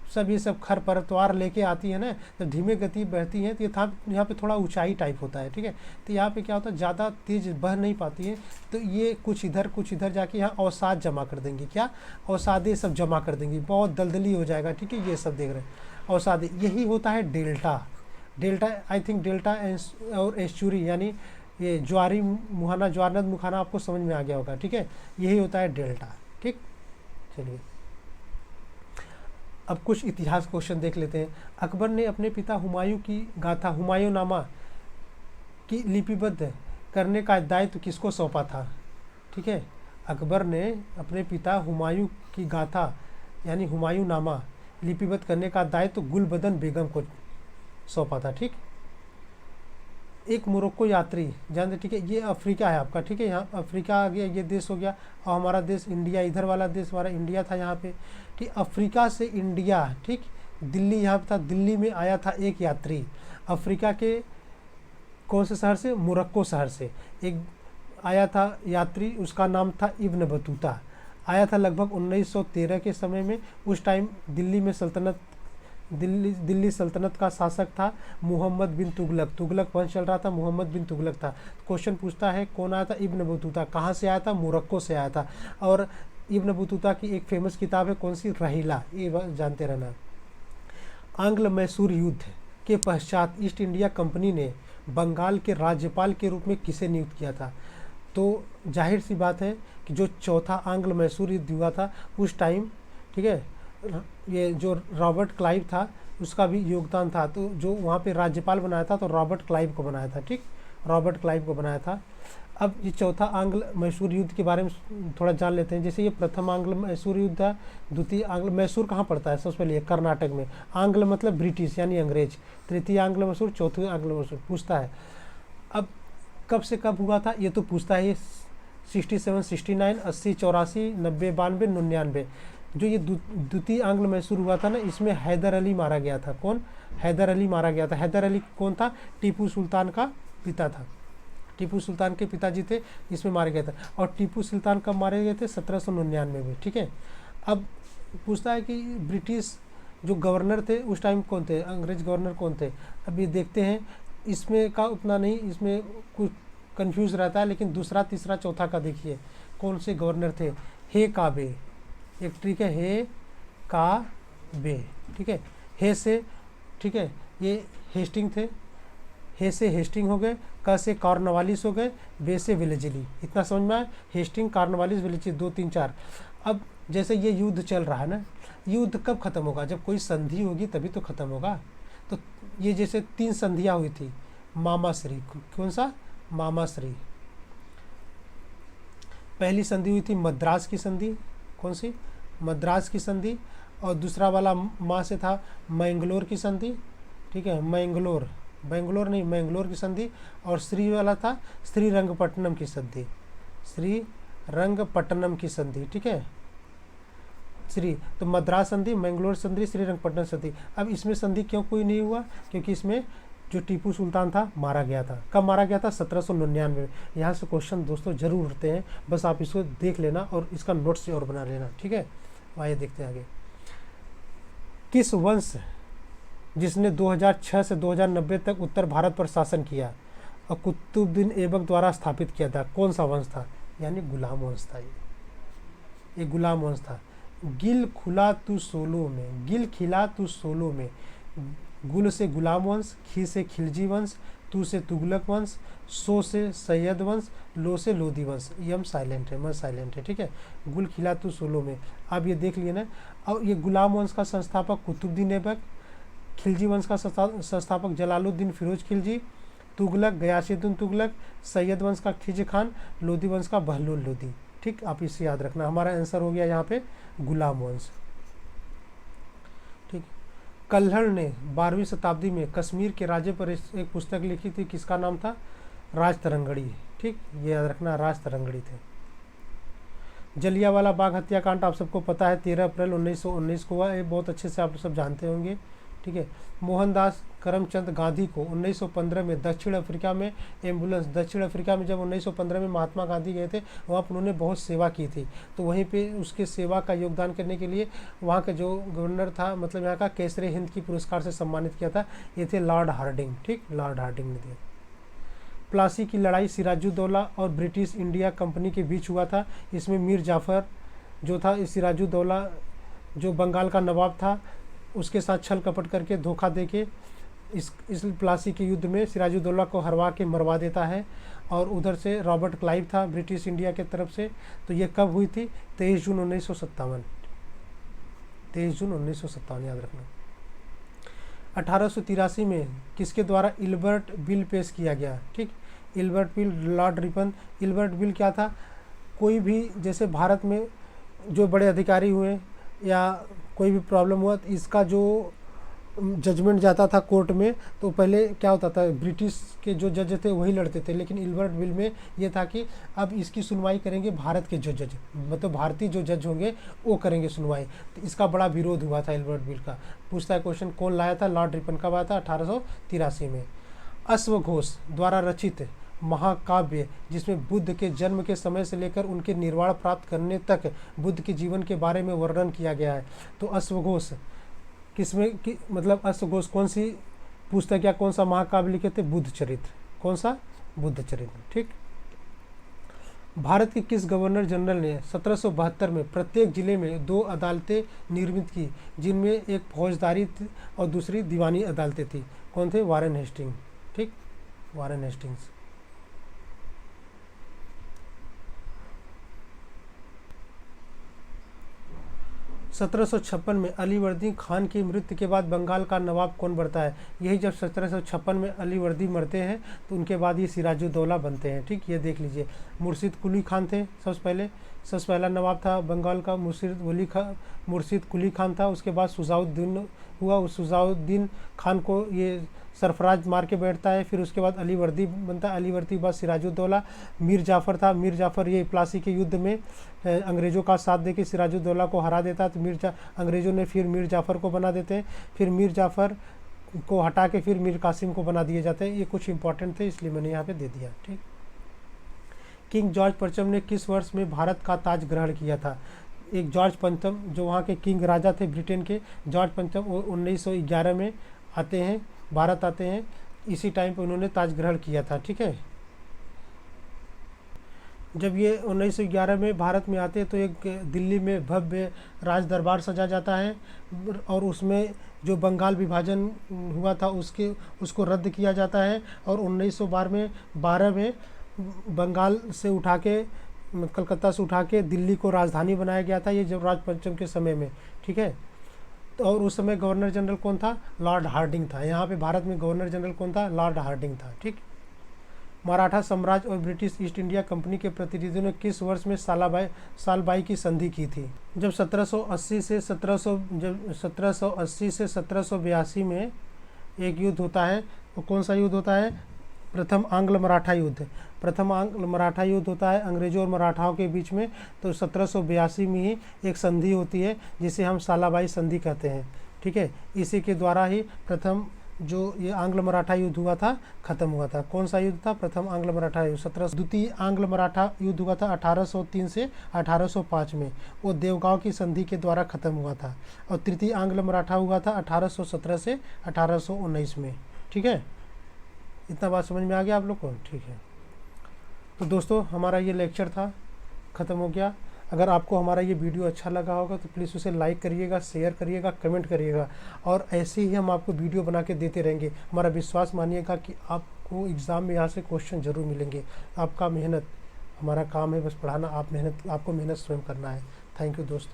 सब ये सब खरपतवार लेके आती है ना, जब धीमे गति बहती है तो ये था यहाँ पे थोड़ा ऊंचाई टाइप होता है, ठीक है। तो यहाँ पे क्या होता है, ज़्यादा तेज़ बह नहीं पाती है, तो ये कुछ इधर जाके यहाँ अवसाद जमा कर देंगी। क्या? अवसादे सब जमा कर देंगी, बहुत दलदली हो जाएगा, ठीक है। ये सब देख रहे हैं अवसादे, यही होता है delta. Delta I think delta और एस्चुरी यानी ये ज्वारी मुहाना, ज्वारनद मुखाना आपको समझ में आ गया होगा, ठीक है। यही होता है डेल्टा, ठीक। चलिए अब कुछ इतिहास क्वेश्चन देख लेते हैं। अकबर ने अपने पिता हुमायूं की गाथा हुमायूंनामा की लिपिबद्ध करने का दायित्व किसको सौंपा था? ठीक है, अकबर ने अपने पिता हुमायूं की गाथा यानी हुमायूंनामा लिपिबद्ध करने का दायित्व गुलबदन बेगम को सौंपा था, ठीक। एक मोरक्को यात्री जानते, ठीक है, ये अफ्रीका है आपका, ठीक है। यहाँ अफ्रीका आ गया, ये देश हो गया, और हमारा देश इंडिया, इधर वाला देश हमारा इंडिया था यहाँ पे, ठीक। अफ्रीका से इंडिया, ठीक, दिल्ली यहाँ पे था, दिल्ली में आया था एक यात्री अफ्रीका के कौन से शहर से? मोरक्को शहर से एक आया था यात्री, उसका नाम था इब्न बतूता। आया था लगभग 1913 के समय में। उस टाइम दिल्ली सल्तनत का शासक था मोहम्मद बिन तुगलक। तुगलक वंश चल रहा था, मोहम्मद बिन तुगलक था। क्वेश्चन पूछता है कौन आया था? Ibn Battuta. कहाँ से आया था? मोरक्को से आया था। और इब्न बतूता की एक फेमस किताब है, कौन सी? रहीला, ये जानते रहना। आंग्ल मैसूर युद्ध के पश्चात ईस्ट इंडिया कंपनी ने बंगाल के राज्यपाल के रूप में किसे नियुक्त किया था? तो जाहिर सी बात है कि जो चौथा आंग्ल मैसूर युद्ध हुआ था उस टाइम, ठीक है, ये जो रॉबर्ट क्लाइव था उसका भी योगदान था। तो जो वहाँ पे राज्यपाल बनाया था तो रॉबर्ट क्लाइव को बनाया था, ठीक, रॉबर्ट क्लाइव को बनाया था। अब ये चौथा आंग्ल मैसूर युद्ध के बारे में थोड़ा जान लेते हैं। जैसे ये प्रथम आंग्ल मैसूर युद्ध था, द्वितीय आंग्ल मैसूर कहाँ पड़ता है? सबसे पहले कर्नाटक में। आंग्ल मतलब ब्रिटिश यानी अंग्रेज। तृतीय आंग्ल मैसूर, चौथे आंग्ल मैसूर पूछता है। अब कब से कब हुआ था ये तो पूछता है। 67, 69, 80, 84, 90, 92, 99। जो ये द्वितीय आंग्ल मैसूर हुआ था ना, इसमें हैदर अली मारा गया था। कौन? हैदर अली मारा गया था। हैदर अली कौन था? टीपू सुल्तान का पिता था। टीपू सुल्तान के पिताजी थे, इसमें मारे गए थे। और टीपू सुल्तान कब मारे गए थे? 1799 में, ठीक है। अब पूछता है कि ब्रिटिश जो गवर्नर थे उस टाइम कौन थे? अंग्रेज गवर्नर कौन थे? अभी देखते हैं, इसमें का उतना नहीं, इसमें कुछ कंफ्यूज रहता है, लेकिन दूसरा, तीसरा, चौथा का देखिए कौन से गवर्नर थे। हे काबे एक, ठीक है, हे का बे, ठीक है, हे से, ठीक है, ये हेस्टिंग थे, हे से हेस्टिंग हो गए, क से कॉर्नवालिस हो गए, बे से विलेजली। इतना समझ में आया? Hasting, Cornwallis, Wellesley, 2, 3, 4। अब जैसे ये युद्ध चल रहा है ना, युद्ध कब खत्म होगा? जब कोई संधि होगी तभी तो खत्म होगा। तो ये जैसे 3 संधियाँ हुई थी। मामाश्री, कौन सा? मामाश्री। पहली संधि हुई थी मद्रास की संधि, कौन सी? मद्रास की संधि। और दूसरा वाला माँ से था मैंगलोर की संधि, ठीक है, बेंगलोर नहीं, मैंगलोर की संधि। और श्री वाला था श्रीरंगपट्टनम की संधि, श्रीरंगपट्टनम की संधि, ठीक है। श्री तो मद्रास संधि, मैंगलोर संधि, श्रीरंगपट्टनम संधि। अब इसमें संधि क्यों कोई नहीं हुआ? क्योंकि इसमें जो टीपू सुल्तान था मारा गया था। कब मारा गया था? 1799 में। यहाँ से क्वेश्चन दोस्तों जरूर उठते हैं, बस आप इसको देख लेना और इसका नोट्स से और बना लेना, ठीक है। आइए देखते हैं आगे। किस वंश जिसने 2006 से 2090 तक उत्तर भारत पर शासन किया और कुतुबुद्दीन ऐबक द्वारा स्थापित किया था? कौन सा वंश था? यानी गुलाम वंश था। ये गुलाम वंश था। गिल खुला तू सोलो में, गिल खिला तू सोलो में। गुल से गुलाम वंश, खी से खिलजी वंश, तू से तुगलक वंश, सो से सैयद वंश, लो से लोधी वंश। ये हम साइलेंट है, मैं साइलेंट है, ठीक है। गुल खिला तू सोलो में, आप ये देख लिए ना। और ये गुलाम वंश का संस्थापक कुतुबुद्दीन ऐबक, खिलजी वंश का संस्थापक जलालुद्दीन फिरोज खिलजी, तुगलक गयासुद्दीन तुगलक, सैयद वंश का खिज खान, लोधी वंश का बहलोल लोधी, ठीक। आप इसे याद रखना। हमारा आंसर हो गया यहाँ पे गुलाम वंश, ठीक। कल्हड़ ने 12वीं शताब्दी में कश्मीर के राज्य पर एक पुस्तक लिखी थी, किसका नाम था? राज तरंगड़ी। ठीक, ये याद रखना, राज तरंगड़ी थे। जलियांवाला बाग हत्याकांड आप सबको पता है, 13 अप्रैल 1919 को हुआ, ये बहुत अच्छे से आप सब जानते होंगे। ठीक है। मोहनदास करमचंद गांधी को 1915 में दक्षिण अफ्रीका में एम्बुलेंस, दक्षिण अफ्रीका में जब 1915 में महात्मा गांधी गए थे, वहाँ पर उन्होंने बहुत सेवा की थी, तो वहीं पे उसके सेवा का योगदान करने के लिए वहाँ का जो गवर्नर था, मतलब यहाँ का केसरी हिंद की पुरस्कार से सम्मानित किया था, ये थे लॉर्ड हार्डिंग। ठीक, लॉर्ड हार्डिंग ने दिया। प्लासी की लड़ाई सिराजुद्दौला और ब्रिटिश इंडिया कंपनी के बीच हुआ था। इसमें मीर जाफ़र जो था, सिराजुद्दौला जो बंगाल का नवाब था, उसके साथ छल कपट करके, धोखा देके इस प्लासी के युद्ध में सिराजुद्दौला को हरवा के मरवा देता है। और उधर से रॉबर्ट क्लाइव था ब्रिटिश इंडिया के तरफ से। तो ये कब हुई थी? 23 जून 1957। 23 जून 1957 याद रखना। 1883 में किसके द्वारा इल्बर्ट बिल पेश किया गया? ठीक, Ilbert bill, Lord Ripon. Ilbert bill क्या था? कोई भी जैसे भारत में जो बड़े अधिकारी हुए या कोई भी प्रॉब्लम हुआ, तो इसका जो जजमेंट जाता था कोर्ट में, तो पहले क्या होता था, ब्रिटिश के जो जज थे वही लड़ते थे, लेकिन इल्बर्ट बिल में ये था कि अब इसकी सुनवाई करेंगे भारत के जो जज, मतलब भारतीय जो जज होंगे वो करेंगे सुनवाई। तो इसका बड़ा विरोध हुआ था इल्बर्ट बिल का। पूछता है क्वेश्चन, कौन लाया था? Lord Ripon. कब आया था? 1883 में। अश्वघोष द्वारा रचित महाकाव्य, जिसमें बुद्ध के जन्म के समय से लेकर उनके निर्वाण प्राप्त करने तक बुद्ध के जीवन के बारे में वर्णन किया गया है। तो अश्वघोष किसमें मतलब अश्वघोष कौन सी पुस्तक या कौन सा महाकाव्य लिखे थे? बुद्ध चरित्र। कौन सा? बुद्ध चरित्र। ठीक। भारत के किस गवर्नर जनरल ने 1772 में प्रत्येक जिले में 2 अदालतें निर्मित की, जिनमें एक फौजदारी और दूसरी दीवानी अदालतें थी? कौन थे? Warren Hasting. ठीक, वारेन हेस्टिंग्स। 1756 में अलीवर्दी खान की मृत्यु के बाद बंगाल का नवाब कौन बनता है? यही जब 1756 में अलीवर्दी मरते हैं तो उनके बाद ये सिराजुद्दौला बनते हैं। ठीक, ये देख लीजिए। मुर्शिद कुली खान थे सबसे पहला नवाब था बंगाल का, मुर्शिद कुली खान था। उसके बाद सुजाउद्दीन हुआ, उस सुजाउद्दीन खान को ये सरफराज मार के बैठता है। फिर उसके बाद अलीवर्दी बनता है, अलीवर्दी के बाद सिराजुद्दौला। मीर जाफ़र था, मीर जाफ़र ये प्लासी के युद्ध में अंग्रेज़ों का साथ देके सिराजुद्दौला को हरा देता है। तो अंग्रेज़ों ने फिर मीर जाफ़र को बना देते हैं, फिर मीर जाफ़र को हटा के फिर मीर कासिम को बना दिए जाते हैं। ये कुछ इंपॉर्टेंट थे इसलिए मैंने यहाँ पे दे दिया। ठीक। किंग जॉर्ज पंचम ने किस वर्ष में भारत का ताज ग्रहण किया था? एक जॉर्ज पंचम जो वहाँ के किंग राजा थे ब्रिटेन के, जॉर्ज पंचम, वो 1911 में आते हैं, भारत आते हैं। इसी टाइम पे उन्होंने ताज ग्रहण किया था। ठीक है। जब ये 1911 में भारत में आते हैं तो एक दिल्ली में भव्य राज दरबार सजा जाता है और उसमें जो बंगाल विभाजन हुआ था उसको रद्द किया जाता है। और 1912 में बंगाल से उठा के, कलकत्ता से उठा के दिल्ली को राजधानी बनाया गया था, ये जब राज पंचम के समय में। ठीक है। तो और उस समय गवर्नर जनरल कौन था? लॉर्ड हार्डिंग था। यहाँ पे भारत में गवर्नर जनरल कौन था? लॉर्ड हार्डिंग था। ठीक। मराठा साम्राज्य और ब्रिटिश ईस्ट इंडिया कंपनी के प्रतिनिधियों ने किस वर्ष में सालबाई की संधि की थी? जब 1780 से 1782 में एक युद्ध होता है। वो कौन सा युद्ध होता है? प्रथम आंग्ल मराठा युद्ध। प्रथम आंग्ल मराठा युद्ध होता है अंग्रेजों और मराठाओं के बीच में। तो 1782 में ही एक संधि होती है जिसे हम सालाबाई संधि कहते हैं। ठीक है। इसी के द्वारा ही प्रथम जो ये आंग्ल मराठा युद्ध हुआ था खत्म हुआ था। कौन सा युद्ध था? प्रथम आंग्ल मराठा युद्ध। द्वितीय आंग्ल मराठा युद्ध हुआ था 1803 से 1805 में, वो देवगांव की संधि के द्वारा खत्म हुआ था। और तृतीय आंग्ल मराठा हुआ था 1817 से 1819 में। ठीक है। इतना बात समझ में आ गया आप लोग को? ठीक है। तो दोस्तों हमारा ये लेक्चर था, ख़त्म हो गया। अगर आपको हमारा ये वीडियो अच्छा लगा होगा तो प्लीज़ उसे लाइक करिएगा, शेयर करिएगा, कमेंट करिएगा और ऐसे ही हम आपको वीडियो बना के देते रहेंगे। हमारा विश्वास मानिएगा कि आपको एग्ज़ाम में यहाँ से क्वेश्चन ज़रूर मिलेंगे। आपका मेहनत हमारा काम है, बस पढ़ाना। आपको मेहनत स्वयं करना है। थैंक यू दोस्त।